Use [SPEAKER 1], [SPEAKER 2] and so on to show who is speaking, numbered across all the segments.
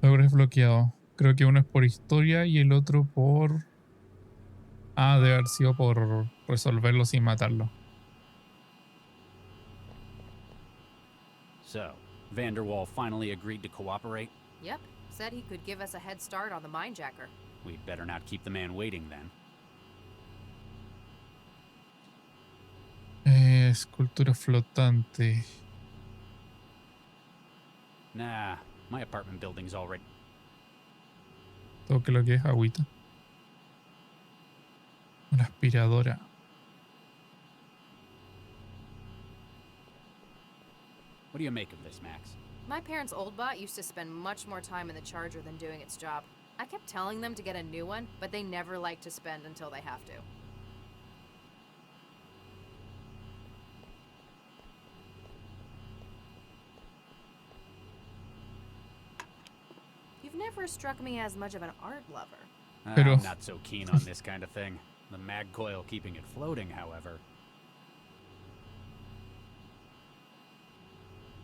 [SPEAKER 1] Logro desbloqueado. Creo que uno es por historia y el otro por... Ah, debe haber sido por resolverlo sin matarlo.
[SPEAKER 2] So, Vanderwall finally agreed to cooperate?
[SPEAKER 3] Yep. Said he could give us a head start on the minejacker.
[SPEAKER 2] We'd better not keep the man waiting then.
[SPEAKER 1] Escultura flotante.
[SPEAKER 2] Nah, my apartment building's already...
[SPEAKER 1] Todo que lo que es agüita. Una aspiradora.
[SPEAKER 2] What do you make of this, Max?
[SPEAKER 3] My parents' old bot used to spend much more time in the charger than doing its job. I kept telling them to get a new one, but they never like to spend until they have to. You've never struck me as much of an art lover.
[SPEAKER 1] Pero...
[SPEAKER 2] I'm not so keen on this kind of thing. The mag coil keeping it floating, however.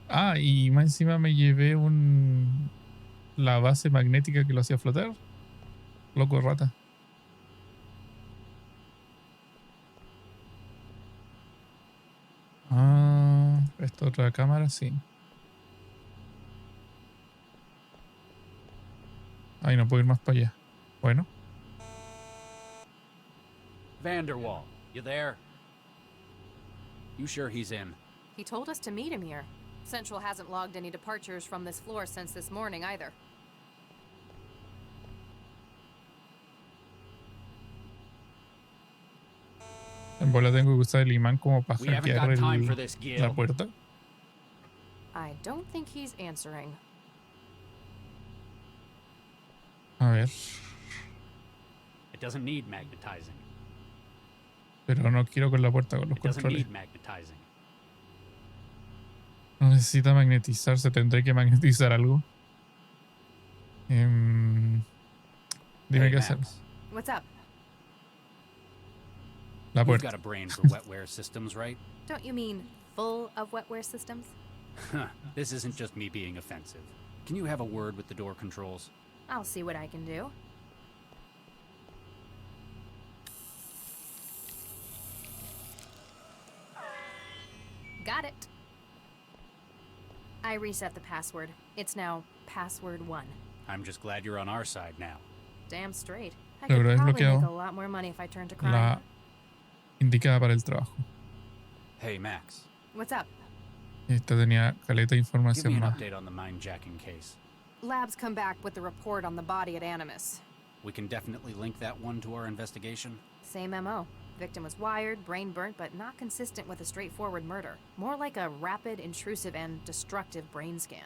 [SPEAKER 1] Ah, y más encima me llevé la base magnética que lo hacía flotar. Loco rata. Ah, esta otra cámara, sí. Ay, no puedo ir más para allá. Bueno.
[SPEAKER 2] Vanderwall, you there? You sure he's in?
[SPEAKER 3] He told us to meet him here. Central hasn't logged any departures from this floor since this morning either.
[SPEAKER 1] En bola tengo que usar el imán como para
[SPEAKER 2] We haven't
[SPEAKER 1] hackear
[SPEAKER 2] got time for this,
[SPEAKER 1] la
[SPEAKER 2] Gil.
[SPEAKER 1] puerta.
[SPEAKER 3] I don't think he's answering.
[SPEAKER 1] A ver.
[SPEAKER 2] It doesn't need magnetizing.
[SPEAKER 1] Pero no quiero con la puerta, con los
[SPEAKER 2] It doesn't
[SPEAKER 1] controles.
[SPEAKER 2] need magnetizing.
[SPEAKER 1] No necesita magnetizarse, tendré que magnetizar algo. Dime
[SPEAKER 2] Hey,
[SPEAKER 1] qué hacer.
[SPEAKER 2] Max,
[SPEAKER 3] What's up?
[SPEAKER 1] La
[SPEAKER 2] you've
[SPEAKER 1] puerta.
[SPEAKER 2] got a brain for wetware systems, right?
[SPEAKER 3] Don't you mean full of wetware systems?
[SPEAKER 2] This isn't just me being offensive. Can you have a word with the door controls?
[SPEAKER 3] I'll see what I can do. Got it. I reset the password. It's now password 1.
[SPEAKER 2] I'm just glad you're on our side now.
[SPEAKER 3] Damn straight. I
[SPEAKER 1] Logro
[SPEAKER 3] could probably
[SPEAKER 1] desbloqueado.
[SPEAKER 3] make a lot more money if I turned to crime.
[SPEAKER 1] La indicada para el trabajo.
[SPEAKER 2] Hey, Max,
[SPEAKER 3] What's up?
[SPEAKER 1] Esta tenía caleta de
[SPEAKER 2] give me
[SPEAKER 1] información
[SPEAKER 2] an
[SPEAKER 1] más.
[SPEAKER 2] update on the mine-jacking case.
[SPEAKER 3] Labs come back with the report on the body at Animus.
[SPEAKER 2] We can definitely link that one to our investigation.
[SPEAKER 3] Same MO. Victim was wired, brain burnt, but not consistent with a straightforward murder. More like a rapid, intrusive, and destructive brain scan.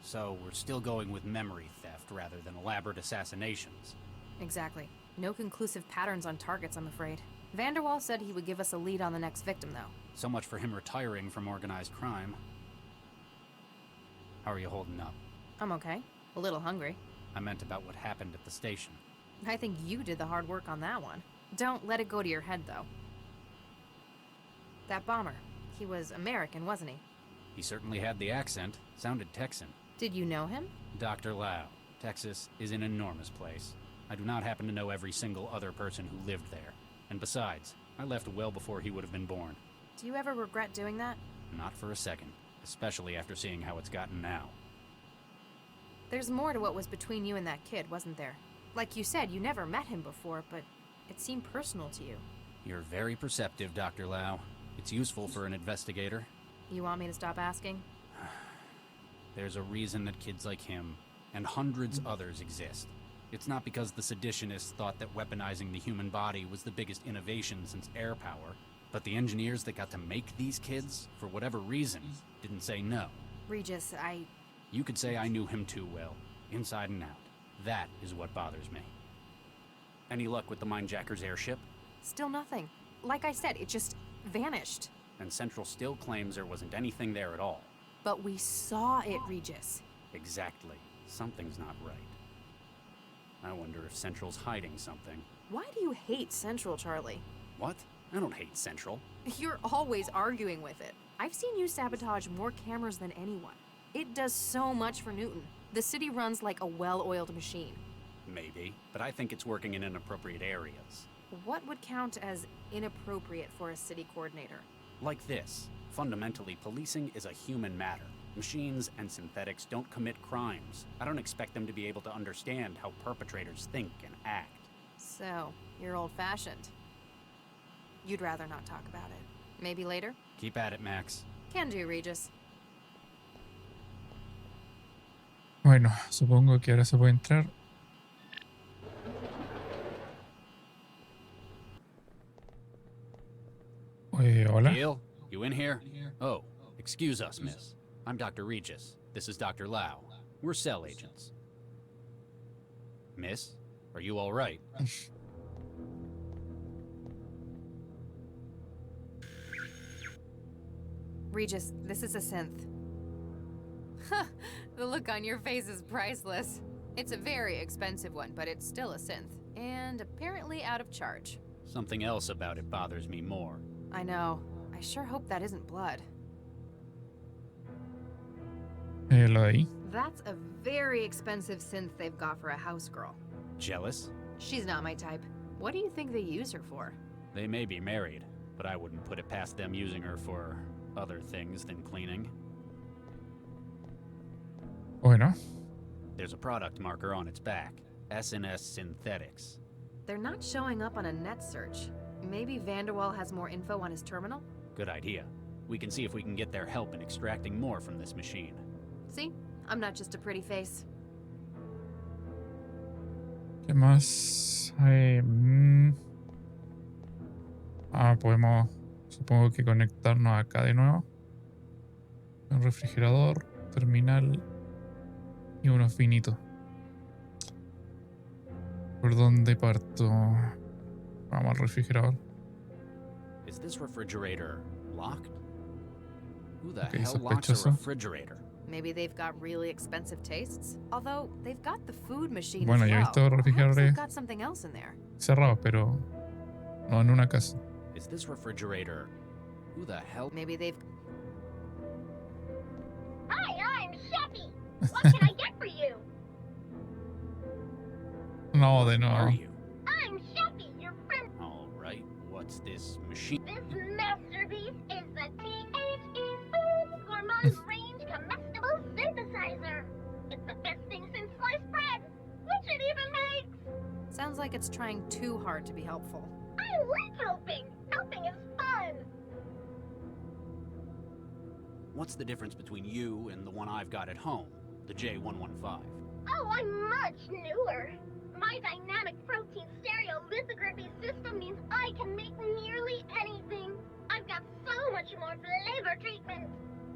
[SPEAKER 2] So we're still going with memory theft rather than elaborate assassinations.
[SPEAKER 3] Exactly. No conclusive patterns on targets, I'm afraid. Vanderwall said he would give us a lead on the next victim, though.
[SPEAKER 2] So much for him retiring from organized crime. How are you holding up?
[SPEAKER 3] I'm okay. A little hungry.
[SPEAKER 2] I meant about what happened at the station.
[SPEAKER 3] I think you did the hard work on that one. Don't let it go to your head, though. That bomber. He was American, wasn't he?
[SPEAKER 2] He certainly had the accent. Sounded Texan.
[SPEAKER 3] Did you know him?
[SPEAKER 2] Dr. Lau. Texas is an enormous place. I do not happen to know every single other person who lived there. And besides, I left well before he would have been born.
[SPEAKER 3] Do you ever regret doing that?
[SPEAKER 2] Not for a second. Especially after seeing how it's gotten now.
[SPEAKER 3] There's more to what was between you and that kid, wasn't there? Like you said, you never met him before, but it seemed personal to you.
[SPEAKER 2] You're very perceptive, Dr. Lau. It's useful for an investigator.
[SPEAKER 3] You want me to stop asking?
[SPEAKER 2] There's a reason that kids like him, and hundreds others, exist. It's not because the seditionists thought that weaponizing the human body was the biggest innovation since air power, but the engineers that got to make these kids, for whatever reason, didn't say no.
[SPEAKER 3] Regis,
[SPEAKER 2] You could say I knew him too well, inside and out. That is what bothers me. Any luck with the Mindjacker's airship?
[SPEAKER 3] Still nothing. Like I said, it just vanished.
[SPEAKER 2] And Central still claims there wasn't anything there at all.
[SPEAKER 3] But we saw it, Regis.
[SPEAKER 2] Exactly. Something's not right. I wonder if Central's hiding something.
[SPEAKER 3] Why do you hate Central, Charlie?
[SPEAKER 2] What? I don't hate Central.
[SPEAKER 3] You're always arguing with it. I've seen you sabotage more cameras than anyone. It does so much for Newton. The city runs like a well-oiled machine.
[SPEAKER 2] Maybe, but I think it's working in inappropriate areas.
[SPEAKER 3] What would count as inappropriate for a city coordinator?
[SPEAKER 2] Like this. Fundamentally, policing is a human matter. Machines and synthetics don't commit crimes. I don't expect them to be able to understand how perpetrators think and act.
[SPEAKER 3] So, you're old-fashioned. You'd rather not talk about it. Maybe later?
[SPEAKER 2] Keep at it, Max.
[SPEAKER 3] Can do, Regis.
[SPEAKER 1] Bueno, supongo que ahora se puede entrar. Hola.
[SPEAKER 2] Neil, you in here? Oh, excuse us, miss. I'm Dr. Regis. This is Dr. Lau. We're cell agents. Miss, are you all right?
[SPEAKER 3] Regis, this is a synth. The look on your face is priceless. It's a very expensive one, but it's still a synth. And apparently out of charge.
[SPEAKER 2] Something else about it bothers me more.
[SPEAKER 3] I know. I sure hope that isn't blood.
[SPEAKER 1] Lo de ahí.
[SPEAKER 3] That's a very expensive synth they've got for a house girl.
[SPEAKER 2] Jealous?
[SPEAKER 3] She's not my type. What do you think they use her for?
[SPEAKER 2] They may be married, but I wouldn't put it past them using her for other things than cleaning.
[SPEAKER 1] Bueno,
[SPEAKER 2] There's a product marker on its back. S&S Synthetics.
[SPEAKER 3] They're not showing up on a net search. Maybe Vanderwall has more info on his terminal?
[SPEAKER 2] Good idea. We can see if we can get their help in extracting more from this machine.
[SPEAKER 3] See? I'm not just a pretty face.
[SPEAKER 1] ¿qué más? Podemos, supongo que conectarnos acá de nuevo. Un refrigerador, terminal y uno finito. ¿Por dónde parto? Vamos al refrigerador.
[SPEAKER 2] Is this refrigerator locked? Who the
[SPEAKER 1] Okay,
[SPEAKER 2] hell locks a
[SPEAKER 1] sospechoso.
[SPEAKER 2] refrigerator?
[SPEAKER 3] Maybe they've got really expensive tastes. Although, they've got the food machine
[SPEAKER 1] Bueno,
[SPEAKER 3] as
[SPEAKER 1] yo he
[SPEAKER 3] well.
[SPEAKER 1] visto
[SPEAKER 3] Perhaps
[SPEAKER 1] refrigeradores
[SPEAKER 3] they've got something else in there.
[SPEAKER 1] cerrados, pero no en una casa.
[SPEAKER 2] Is this refrigerator... Who the hell...
[SPEAKER 3] Maybe they've...
[SPEAKER 4] Hi, I'm Chefy. What can I get for you?
[SPEAKER 1] No, de
[SPEAKER 2] Are
[SPEAKER 1] nuevo.
[SPEAKER 2] you?
[SPEAKER 4] I'm Chefy, your friend.
[SPEAKER 2] Alright, what's this machine?
[SPEAKER 4] This masterpiece is the THE Foods Gourmand Range Comestible Synthesizer. It's the best thing since sliced bread, which it even makes.
[SPEAKER 3] Sounds like it's trying too hard to be helpful.
[SPEAKER 4] I like helping. Helping is fun.
[SPEAKER 2] What's the difference between you and the one I've got at home? The J115.
[SPEAKER 4] Oh, I'm much newer. My dynamic protein stereolithography system means I can make nearly anything. I've got so much more flavor treatment.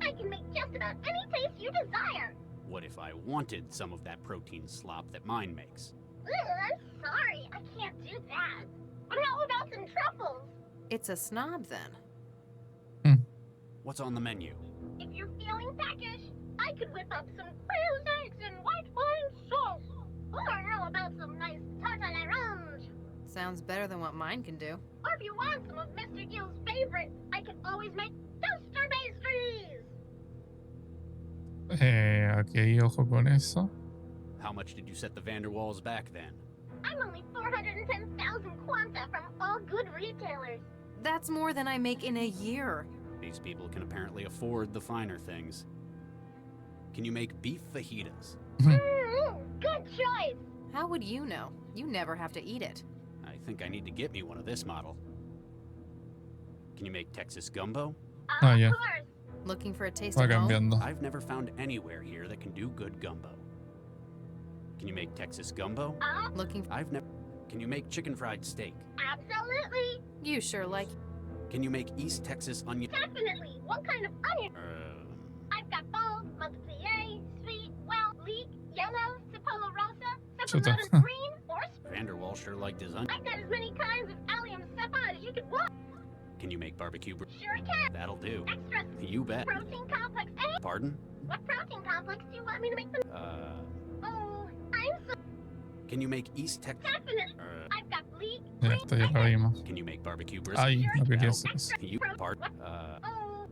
[SPEAKER 4] I can make just about any taste you desire.
[SPEAKER 2] What if I wanted some of that protein slop that mine makes?
[SPEAKER 4] Ugh, I'm sorry, I can't do that. But how about some truffles?
[SPEAKER 3] It's a snob, then.
[SPEAKER 2] What's on the menu?
[SPEAKER 4] If you're feeling peckish, I could whip up some quail's eggs and white wine sauce. Or how about some nice tarte à l'orange?
[SPEAKER 3] Sounds better than what mine can do.
[SPEAKER 4] Or if you want some of Mr. Gill's favorite, I could always make toaster pastries.
[SPEAKER 1] Ok, ojo con eso.
[SPEAKER 2] How much did you set the Vanderwalls back then?
[SPEAKER 4] I'm only 410,000 quanta from all good retailers.
[SPEAKER 3] That's more than I make in a year.
[SPEAKER 2] These people can apparently afford the finer things. Can you make beef fajitas?
[SPEAKER 4] Good choice.
[SPEAKER 3] How would you know? You never have to eat it.
[SPEAKER 2] I think I need to get me one of this model. Can you make Texas gumbo?
[SPEAKER 1] Ah, yeah.
[SPEAKER 4] Of course.
[SPEAKER 3] Looking for a taste
[SPEAKER 1] Va
[SPEAKER 3] at home?
[SPEAKER 1] cambiando.
[SPEAKER 2] I've never found anywhere here that can do good gumbo. Can you make Texas gumbo?
[SPEAKER 3] Looking
[SPEAKER 2] I've never... Can you make chicken fried steak?
[SPEAKER 4] Absolutely.
[SPEAKER 3] You sure like...
[SPEAKER 2] Can you make East Texas onion...
[SPEAKER 4] Definitely. What kind of onion? I've got bold, Montpellier, sweet, well, leek, yellow, Cipolla rosa,
[SPEAKER 1] Chuta.
[SPEAKER 4] Cipolla green, or
[SPEAKER 2] Vanderwall sure liked his onion.
[SPEAKER 4] I've got as many kinds of allium cepa as you could want.
[SPEAKER 2] Can you make barbecue...
[SPEAKER 4] Sure can.
[SPEAKER 2] That'll do.
[SPEAKER 4] Extra
[SPEAKER 2] You bet.
[SPEAKER 4] protein complex A.
[SPEAKER 2] Pardon?
[SPEAKER 4] What protein complex do you want me to make them? Oh, I'm so
[SPEAKER 2] Can you make East Texas...
[SPEAKER 4] definite. I've got leek,
[SPEAKER 1] Ya
[SPEAKER 4] green,
[SPEAKER 1] está, ya la vimos.
[SPEAKER 2] Can you make barbecue brisket?
[SPEAKER 1] Ay, no quería
[SPEAKER 2] That'll-
[SPEAKER 1] hacer eso.
[SPEAKER 2] You... Pardon?
[SPEAKER 4] Oh,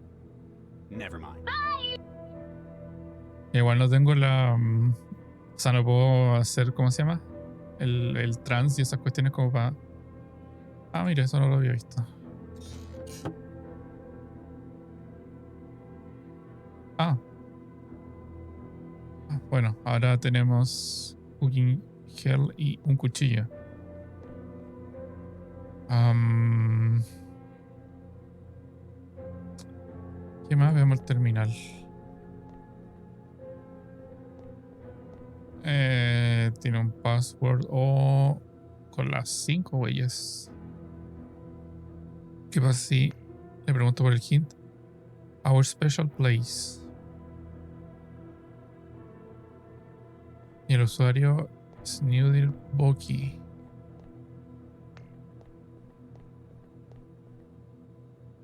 [SPEAKER 2] Never mind.
[SPEAKER 4] bye.
[SPEAKER 1] Igual no tengo la... o sea, no puedo hacer, ¿cómo se llama? El trans y esas cuestiones como para... Ah, mira, eso no lo había visto. Ah. Bueno, ahora tenemos cooking gel y un cuchillo. ¿Qué más? Veamos el terminal. Tiene un password o con las 5 huellas. ¿Qué pasa si le pregunto por el hint? Our special place. Y el usuario es Nudil Boki.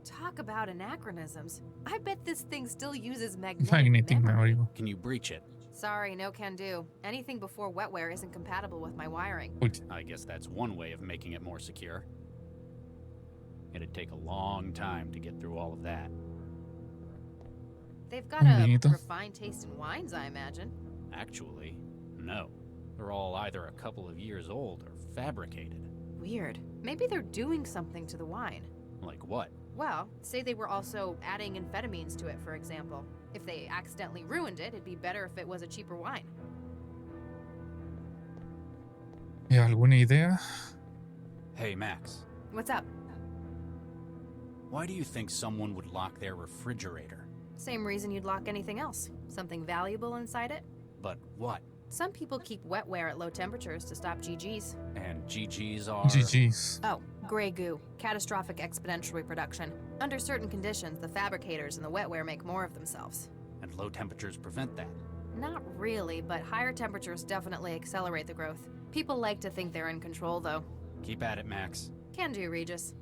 [SPEAKER 3] Talk about anachronisms. I bet this thing still uses magnetic
[SPEAKER 1] Magnetic
[SPEAKER 3] memory.
[SPEAKER 1] memory.
[SPEAKER 2] Can you breach it?
[SPEAKER 3] Sorry, no can do. Anything before wetware isn't compatible with my wiring.
[SPEAKER 2] I guess that's one way of making it more secure. It'd take a long time to get through all of that.
[SPEAKER 3] They've got
[SPEAKER 1] Un
[SPEAKER 3] a
[SPEAKER 1] vinito.
[SPEAKER 3] refined taste in wines, I imagine.
[SPEAKER 2] Actually, no. They're all either a couple of years old or fabricated.
[SPEAKER 3] Weird. Maybe they're doing something to the wine.
[SPEAKER 2] Like what?
[SPEAKER 3] Well, say they were also adding amphetamines to it, for example. If they accidentally ruined it, it'd be better if it was a cheaper wine.
[SPEAKER 1] ¿Alguna idea?
[SPEAKER 2] Hey, Max.
[SPEAKER 3] What's up?
[SPEAKER 2] Why do you think someone would lock their refrigerator?
[SPEAKER 3] Same reason you'd lock anything else. Something valuable inside it?
[SPEAKER 2] But what?
[SPEAKER 3] Some people keep wetware at low temperatures to stop GGs.
[SPEAKER 2] And GGs are...
[SPEAKER 1] GG's.
[SPEAKER 3] Oh, gray goo. Catastrophic exponential reproduction. Under certain conditions, the fabricators and the wetware make more of themselves.
[SPEAKER 2] And low temperatures prevent that.
[SPEAKER 3] Not really, but higher temperatures definitely accelerate the growth. People like to think they're in control, though.
[SPEAKER 2] Keep at it, Max.
[SPEAKER 3] Can do, Regis.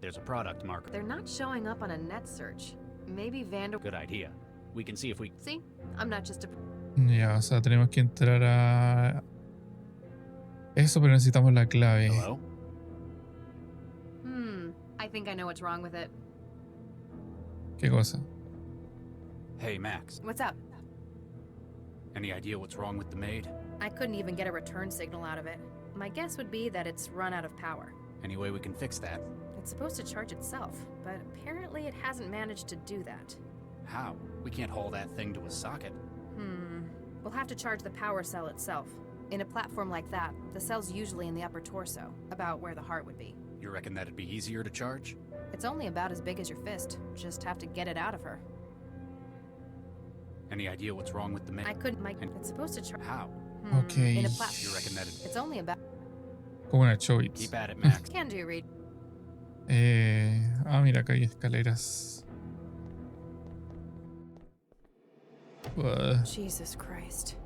[SPEAKER 2] There's a product marker.
[SPEAKER 3] They're not showing up on a net search. Maybe Vander...
[SPEAKER 2] Good idea. We can see if we...
[SPEAKER 3] See? I'm not just a...
[SPEAKER 1] Ya, o sea, tenemos que entrar a... Eso, pero necesitamos la clave.
[SPEAKER 2] Hello?
[SPEAKER 3] I think I know what's wrong with it.
[SPEAKER 1] ¿Qué cosa?
[SPEAKER 2] Hey, Max.
[SPEAKER 3] What's up?
[SPEAKER 2] Any idea what's wrong with the maid?
[SPEAKER 3] I couldn't even get a return signal out of it. My guess would be that it's run out of power.
[SPEAKER 2] Any way we can fix that?
[SPEAKER 3] It's supposed to charge itself, but apparently it hasn't managed to do that.
[SPEAKER 2] How? We can't haul that thing to a socket.
[SPEAKER 3] We'll have to charge the power cell itself. In a platform like that, the cell's usually in the upper torso, about where the heart would be.
[SPEAKER 2] You reckon that'd be easier to charge?
[SPEAKER 3] It's only about as big as your fist. Just have to get it out of her.
[SPEAKER 2] Any idea what's wrong with the maid?
[SPEAKER 3] I couldn't... It's supposed to charge...
[SPEAKER 2] How?
[SPEAKER 1] Okay.
[SPEAKER 3] In a platform...
[SPEAKER 2] You reckon that'd...
[SPEAKER 3] It's only about...
[SPEAKER 1] Como una choice.
[SPEAKER 2] Keep at it, Max.
[SPEAKER 3] Can do, Reed.
[SPEAKER 1] Mira, acá hay escaleras.
[SPEAKER 3] Jesus Christ.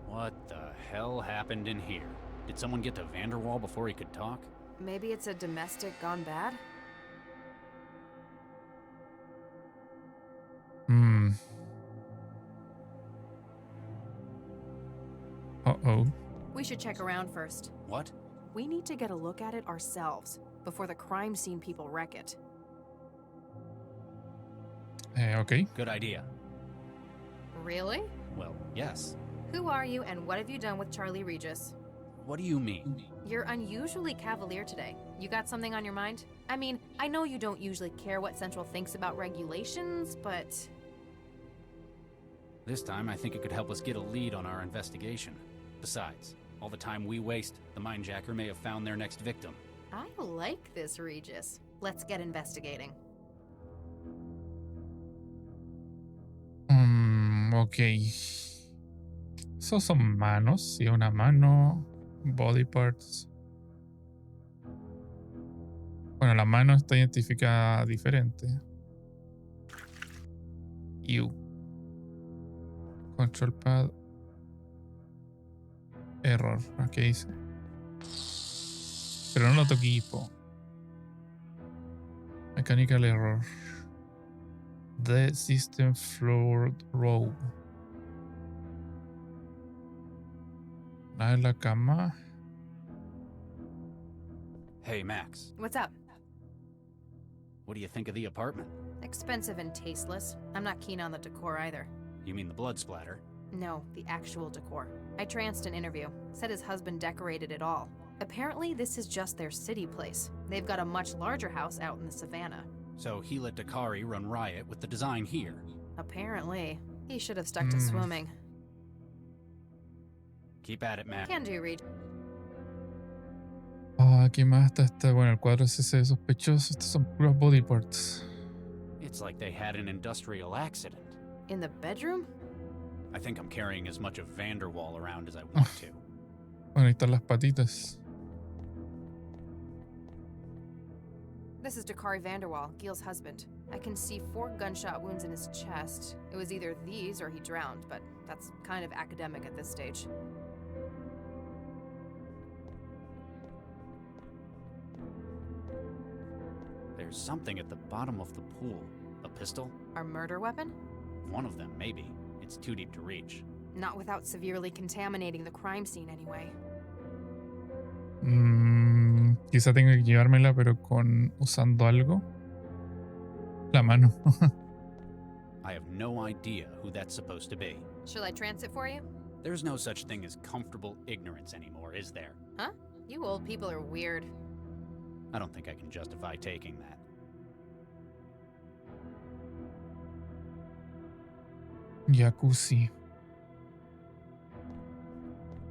[SPEAKER 2] What the hell happened in here? Did someone get to Vanderwall before he could talk?
[SPEAKER 3] Maybe it's a domestic gone bad?
[SPEAKER 1] Uh-oh.
[SPEAKER 3] We should check around first.
[SPEAKER 2] What?
[SPEAKER 3] We need to get a look at it ourselves before the crime scene people wreck it.
[SPEAKER 1] Okay.
[SPEAKER 2] Good idea.
[SPEAKER 3] Really?
[SPEAKER 2] Well, yes.
[SPEAKER 3] Who are you and what have you done with Charlie Regis?
[SPEAKER 2] What do you mean?
[SPEAKER 3] You're unusually cavalier today. You got something on your mind? I mean, I know you don't usually care what Central thinks about regulations, but...
[SPEAKER 2] This time, I think it could help us get a lead on our investigation. Besides, all the time we waste, the mindjacker may have found their next victim.
[SPEAKER 3] I like this, Regis. Let's get investigating.
[SPEAKER 1] Ok. Esos son manos. Sí, una mano. Body parts. Bueno, la mano está identificada diferente. U. Control pad. Error. ¿Qué dice? Pero no noto equipo. Mechanical error. The system floor row. Nada en la cama.
[SPEAKER 2] Hey, Max.
[SPEAKER 3] What's up?
[SPEAKER 2] What do you think of the apartment?
[SPEAKER 3] Expensive and tasteless. I'm not keen on the decor either.
[SPEAKER 2] You mean the blood splatter?
[SPEAKER 3] No, the actual decor. I tranced an interview. Said his husband decorated it all. Apparently, this is just their city place. They've got a much larger house out in the savannah.
[SPEAKER 2] So he let Dakari run riot with the design here.
[SPEAKER 3] Apparently. He should have stuck to swimming.
[SPEAKER 2] Keep at it, man.
[SPEAKER 3] Can do, Reed.
[SPEAKER 1] Aquí más está este. Bueno, el cuadro es ese sospechoso. Estos son puros body parts.
[SPEAKER 2] It's like they had an industrial accident.
[SPEAKER 3] In the bedroom?
[SPEAKER 2] I think I'm carrying as much of Vanderwall around as I want to.
[SPEAKER 1] Bueno, ahí están las patitas.
[SPEAKER 3] This is Dakari Vanderwall, Gil's husband. I can see 4 gunshot wounds in his chest. It was either these or he drowned, but that's kind of academic at this stage.
[SPEAKER 2] There's something at the bottom of the pool. A pistol?
[SPEAKER 3] Our murder weapon?
[SPEAKER 2] One of them, maybe. It's too deep to reach.
[SPEAKER 3] Not without severely contaminating the crime scene anyway.
[SPEAKER 1] Quizá tenga que llevármela, pero usando algo. La mano.
[SPEAKER 2] I have no idea who that's supposed to be.
[SPEAKER 3] Shall I trance it for you?
[SPEAKER 2] There's no such thing as comfortable ignorance anymore, is there?
[SPEAKER 3] Huh? You old people are weird.
[SPEAKER 2] I don't think I can justify taking that.
[SPEAKER 1] Jacuzzi.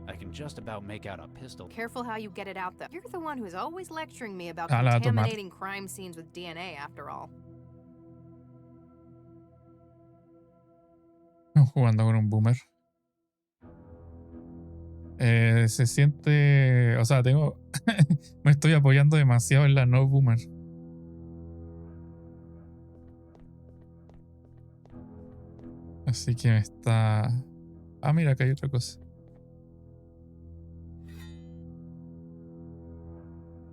[SPEAKER 2] I can just about make out a pistol.
[SPEAKER 3] Careful how you get it out, though. You're the one who's always lecturing me about
[SPEAKER 1] La tomar.
[SPEAKER 3] contaminating crime scenes with DNA, after all.
[SPEAKER 1] Jugando con un boomer. Se siente. O sea, tengo. Me estoy apoyando demasiado en la no boomer. Así que me está. Ah, mira, acá hay otra cosa.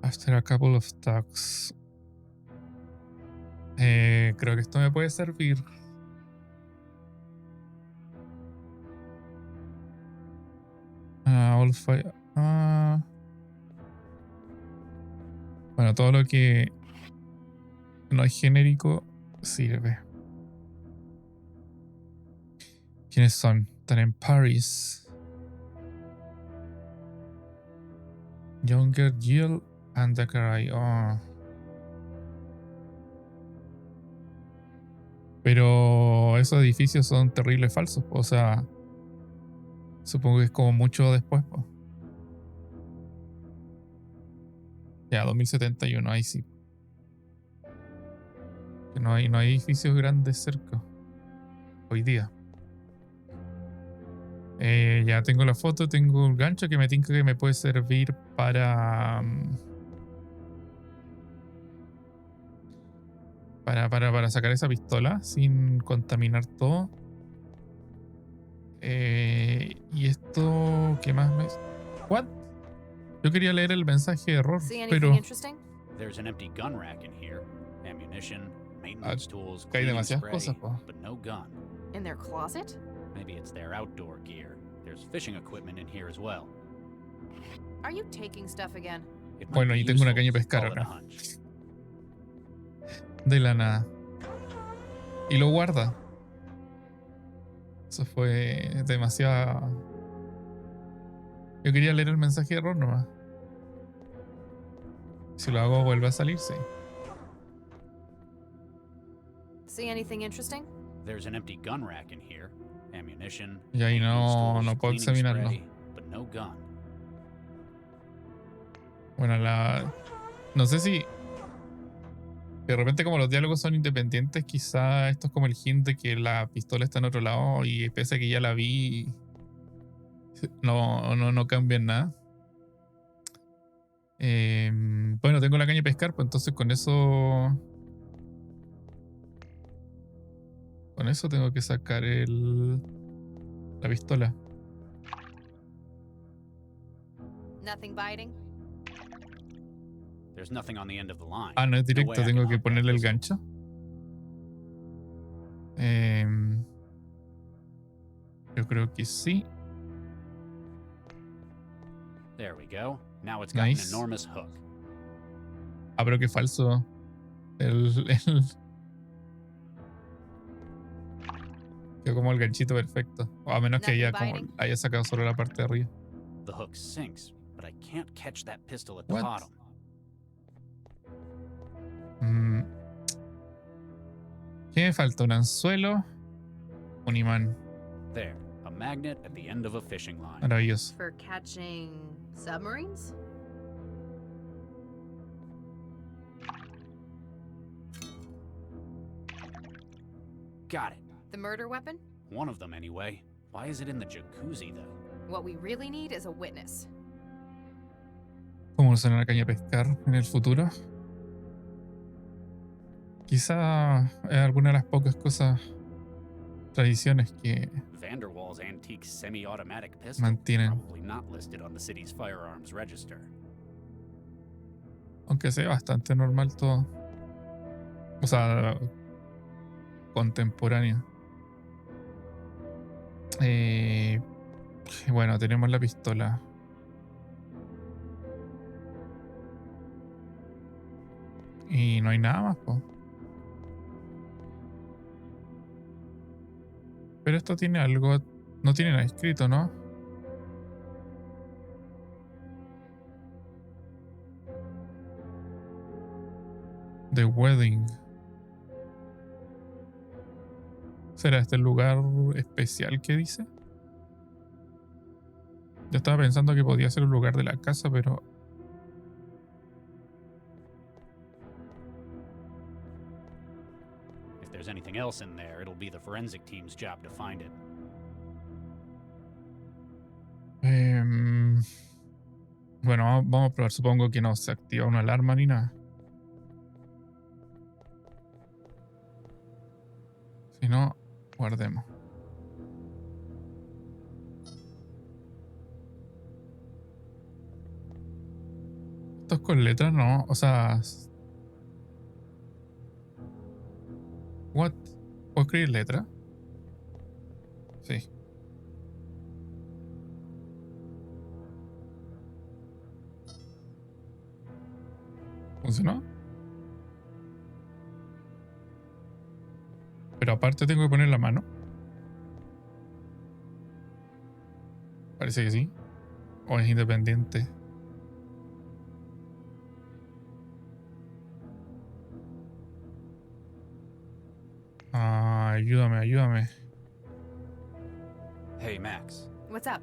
[SPEAKER 1] After a couple of talks. Creo que esto me puede servir. All fire. Bueno, todo lo que no es genérico sirve. ¿Quiénes son? Están en Paris. Younger Jill and Dakari. Pero esos edificios son terribles falsos. O sea, supongo que es como mucho después. Ya, 2071, ahí sí. Que no hay edificios grandes cerca. Hoy día. Ya tengo la foto, tengo un gancho que me tinca que me puede servir para sacar esa pistola sin contaminar todo. Y esto, ¿qué más me? ¿What? Yo quería leer el mensaje de error, pero
[SPEAKER 2] There's an empty gun rack in here. Ammunition, maintenance tools,
[SPEAKER 1] hay
[SPEAKER 2] cleaning
[SPEAKER 1] demasiadas
[SPEAKER 2] spray,
[SPEAKER 1] cosas, po.
[SPEAKER 2] but no gun.
[SPEAKER 3] In their closet?
[SPEAKER 2] Maybe it's their outdoor gear. There's fishing equipment in here as well.
[SPEAKER 3] Are you taking stuff again?
[SPEAKER 2] It might
[SPEAKER 1] Bueno,
[SPEAKER 2] be
[SPEAKER 1] y tengo una
[SPEAKER 2] useful,
[SPEAKER 1] caña de pescar
[SPEAKER 2] call it a
[SPEAKER 1] acá.
[SPEAKER 2] hunch.
[SPEAKER 1] De la nada. Y lo guarda. Eso fue demasiado. Yo quería leer el mensaje de error nomás. Si lo hago, vuelve a salirse.
[SPEAKER 3] See anything interesting?
[SPEAKER 2] There's an empty gun rack in here. Ammunition,
[SPEAKER 1] Y ahí
[SPEAKER 2] maintenance tools,
[SPEAKER 1] no puedo
[SPEAKER 2] cleaning
[SPEAKER 1] examinarlo.
[SPEAKER 2] spray, but no gun.
[SPEAKER 1] Bueno, no sé si de repente como los diálogos son independientes, quizá esto es como el hint de que la pistola está en otro lado y pese a que ya la vi, no cambia en nada. Bueno, tengo la caña de pescar, pues entonces con eso tengo que sacar la pistola.
[SPEAKER 3] Nothing biting?
[SPEAKER 2] There's nothing on the end of the line.
[SPEAKER 1] Ah, no es directo,
[SPEAKER 2] way I
[SPEAKER 1] tengo
[SPEAKER 2] can
[SPEAKER 1] que
[SPEAKER 2] hunt
[SPEAKER 1] ponerle el
[SPEAKER 2] that
[SPEAKER 1] gancho. Yo creo que sí.
[SPEAKER 2] There we go. Now it's got
[SPEAKER 1] Nice.
[SPEAKER 2] an enormous hook.
[SPEAKER 1] Ah, pero qué falso. El quedó como el ganchito perfecto. O a menos que
[SPEAKER 3] Nothing
[SPEAKER 1] ella como
[SPEAKER 3] biting?
[SPEAKER 1] haya sacado solo la parte de arriba.
[SPEAKER 2] The hook sinks, but I can't catch that pistol at the
[SPEAKER 1] What?
[SPEAKER 2] bottom.
[SPEAKER 1] Mm, ¿Qué me falta? ¿Un anzuelo? Un imán.
[SPEAKER 2] There, a magnet at the end of a fishing line.
[SPEAKER 1] Maravilloso.
[SPEAKER 3] For catching submarines?
[SPEAKER 2] Got it.
[SPEAKER 3] The murder weapon?
[SPEAKER 2] One of them, anyway. Why is it in the jacuzzi, though?
[SPEAKER 3] What we really need is a witness.
[SPEAKER 1] ¿Cómo usar una caña a pescar en el futuro? Quizá es alguna de las pocas cosas, tradiciones que
[SPEAKER 2] Vanderwall's antique semi-automatic pistol.
[SPEAKER 1] mantienen,
[SPEAKER 2] Probably not listed on the city's firearms register.
[SPEAKER 1] aunque sea bastante normal todo. O sea, contemporáneo. Bueno, tenemos la pistola. Y no hay nada más, po. Pero esto tiene algo. No tiene nada escrito, ¿no? The Wedding. ¿Será este el lugar especial que dice? Yo estaba pensando que podía ser un lugar de la casa, pero
[SPEAKER 2] If there's anything else in there, it'll be the forensic team's job to find it.
[SPEAKER 1] bueno, vamos a probar. Supongo que no se activa una alarma ni nada. Si no, guardemos. Esto es con letras, no. O sea. What? ¿Puedo escribir letra? Sí. ¿Funcionó? Pero aparte tengo que poner la mano. Parece que sí. O es independiente. Ayúdame, ayúdame.
[SPEAKER 2] Hey, Max.
[SPEAKER 3] What's up?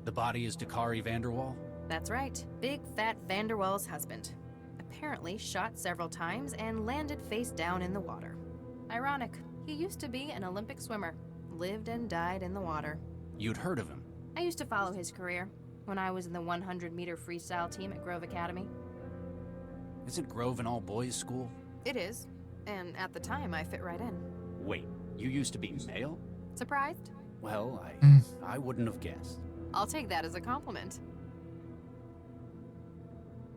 [SPEAKER 2] The body is Dakari Vanderwall?
[SPEAKER 3] That's right. Big fat Vanderwell's husband. Apparently shot several times and landed face down in the water. Ironic. He used to be an Olympic swimmer. Lived and died in the water.
[SPEAKER 2] You'd heard of him.
[SPEAKER 3] I used to follow his career when I was in the 100-meter freestyle team at Grove Academy.
[SPEAKER 2] Isn't Grove an all-boys school?
[SPEAKER 3] It is. And at the time, I fit right in.
[SPEAKER 2] Wait, you used to be male?
[SPEAKER 3] Surprised?
[SPEAKER 2] Well, I wouldn't have guessed.
[SPEAKER 3] I'll take that as a compliment.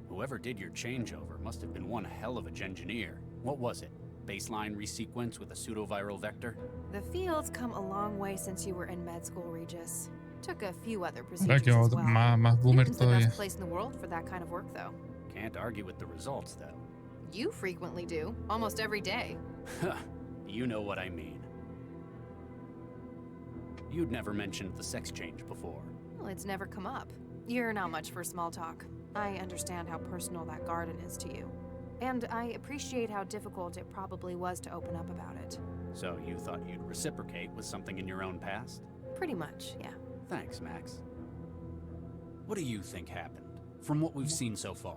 [SPEAKER 2] Whoever did your changeover must have been one hell of a engineer. What was it? Baseline resequence with a pseudoviral vector?
[SPEAKER 3] The field's come a long way since you were in med school, Regis. Took a few other
[SPEAKER 1] Ahora
[SPEAKER 3] procedures
[SPEAKER 1] que
[SPEAKER 3] as well.
[SPEAKER 1] más boomer
[SPEAKER 3] Houston's the
[SPEAKER 1] todavía.
[SPEAKER 3] best place in the world for that kind of work, though.
[SPEAKER 2] Can't argue with the results, though.
[SPEAKER 3] You frequently do, almost every day.
[SPEAKER 2] You know what I mean. You'd never mentioned the sex change before.
[SPEAKER 3] Well, it's never come up. You're not much for small talk. I understand how personal that garden is to you. And I appreciate how difficult it probably was to open up about it.
[SPEAKER 2] So you thought you'd reciprocate with something in your own past?
[SPEAKER 3] Pretty much, yeah.
[SPEAKER 2] Thanks, Max. What do you think happened, from what we've seen so far?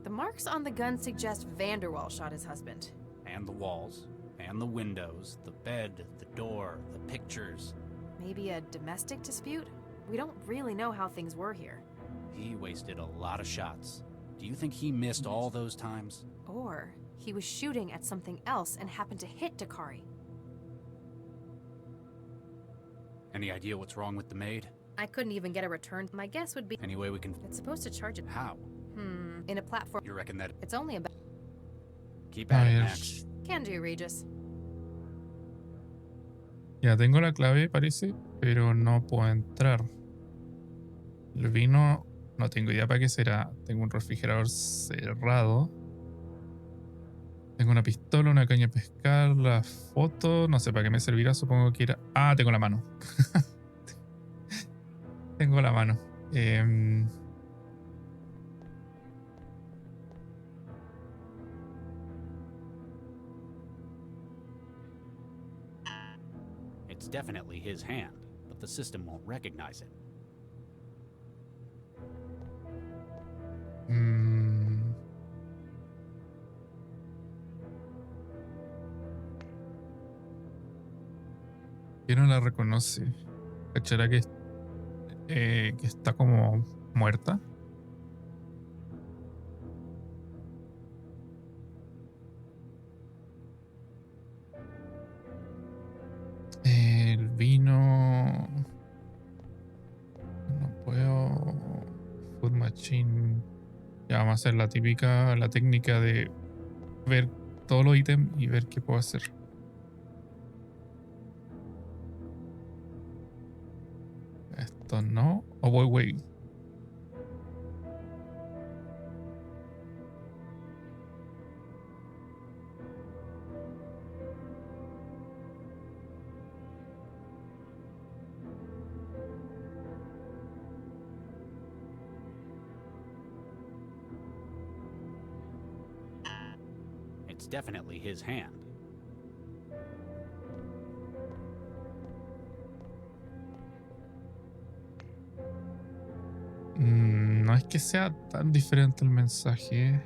[SPEAKER 3] The marks on the gun suggest Vanderwall shot his husband.
[SPEAKER 2] And the walls, and the windows, the bed, the door, the pictures.
[SPEAKER 3] Maybe a domestic dispute? We don't really know how things were here.
[SPEAKER 2] He wasted a lot of shots. Do you think he missed all those times?
[SPEAKER 3] Or he was shooting at something else and happened to hit Dakari.
[SPEAKER 2] Any idea what's wrong with the maid?
[SPEAKER 3] I couldn't even get a return. My guess would be
[SPEAKER 2] Any way we can...
[SPEAKER 3] it's supposed to charge it.
[SPEAKER 2] How?
[SPEAKER 3] In a platform.
[SPEAKER 2] You reckon that...
[SPEAKER 3] It's only about.
[SPEAKER 2] Keep at it,
[SPEAKER 1] Ay,
[SPEAKER 2] Max.
[SPEAKER 3] Can do, Regis.
[SPEAKER 1] Ya tengo la clave, parece, pero no puedo entrar. El vino, no tengo idea para qué será. Tengo un refrigerador cerrado. Tengo una pistola, una caña de pescar, la foto. No sé para qué me servirá, supongo que era... Ah, tengo la mano. Tengo la mano.
[SPEAKER 2] It's definitely his hand, but the system won't recognize it.
[SPEAKER 1] ¿Quién no la reconoce? ¿Cachará que está como muerta? El vino... No puedo... Food machine... Ya vamos a hacer la típica, la técnica de ver todos los ítems y ver qué puedo hacer. Esto no. O voy.
[SPEAKER 2] It's definitely his hand.
[SPEAKER 1] No es que sea tan diferente el mensaje.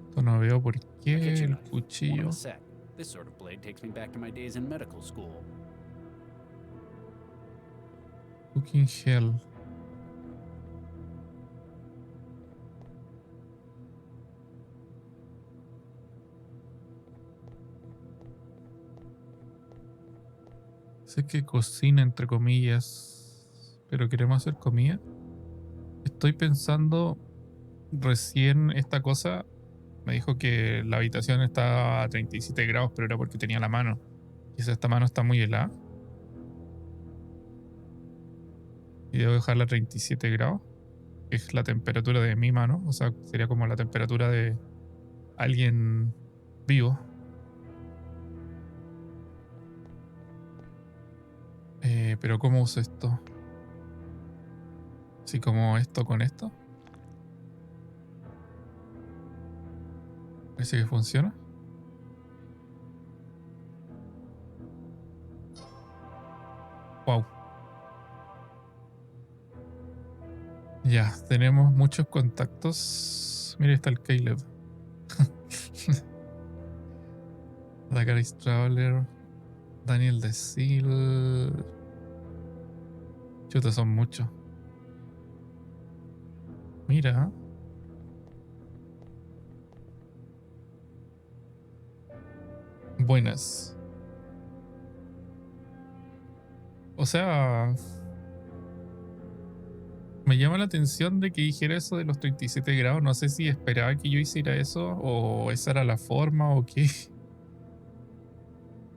[SPEAKER 1] Esto no veo por
[SPEAKER 2] A
[SPEAKER 1] qué.
[SPEAKER 2] kitchen
[SPEAKER 1] El
[SPEAKER 2] knife, one of
[SPEAKER 1] cuchillo.
[SPEAKER 2] a set. This sort of blade takes me back to my days in medical school.
[SPEAKER 1] Cooking hell. Sé que cocina entre comillas, pero queremos hacer comida. Estoy pensando, recién esta cosa me dijo que la habitación estaba a 37 grados, pero era porque tenía la mano. Quizá esta mano está muy helada. Y debo dejarla a 37 grados, que es la temperatura de mi mano. O sea, sería como la temperatura de alguien vivo. Pero ¿cómo uso esto? Así como esto con esto. Parece que funciona. Wow. Ya, tenemos muchos contactos. Mira, está el Caleb. La Caris Traveler. Daniel de Seal. Chuta, son muchos. Mira. Buenas. O sea, me llama la atención de que dijera eso de los 37 grados. No sé si esperaba que yo hiciera eso o esa era la forma o qué.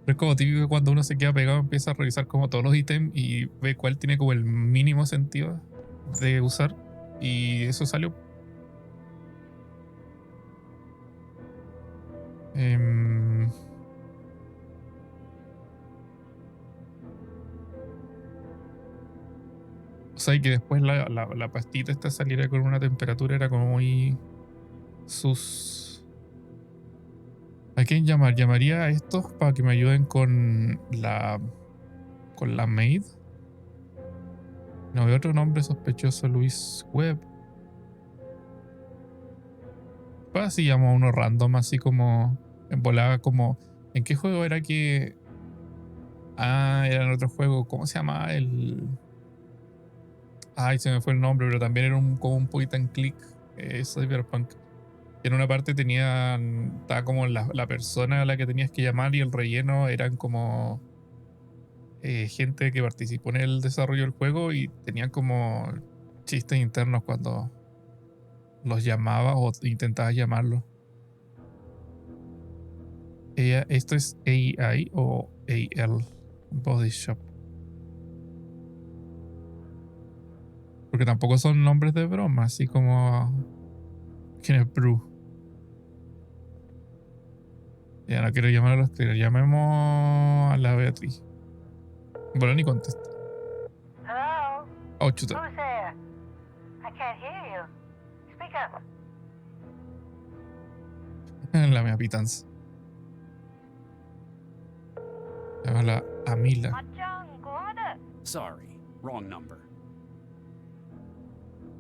[SPEAKER 1] Pero es como típico que cuando uno se queda pegado empieza a revisar como todos los ítems y ve cuál tiene como el mínimo sentido de usar. Y eso salió. O sea, y que después la pastita esta saliera con una temperatura era como muy sus... ¿A quién llamar? Llamaría a estos para que me ayuden con la maid. No veo otro nombre sospechoso, Luis Webb. Pues si llamo a uno random, así como en volada, como... ¿En qué juego era que...? Ah, era en otro juego. ¿Cómo se llamaba? Ay, se me fue el nombre, pero también era como un point and click. Cyberpunk. En una parte estaba como la persona a la que tenías que llamar y el relleno eran como gente que participó en el desarrollo del juego y tenían como chistes internos cuando los llamabas o intentabas llamarlos. ¿Esto es AI o AL? Body Shop. Porque tampoco son nombres de broma, así como... ¿Quién es Bru? Ya no quiero llamar a los clear. Llamemos a la Beatriz. Bueno, ni contesta.
[SPEAKER 5] Hello?
[SPEAKER 1] Oh, chuta.
[SPEAKER 5] Who's there? I can't hear you. Speak up.
[SPEAKER 1] La mea pitanza. Llámala a Mila.
[SPEAKER 2] Sorry, wrong number.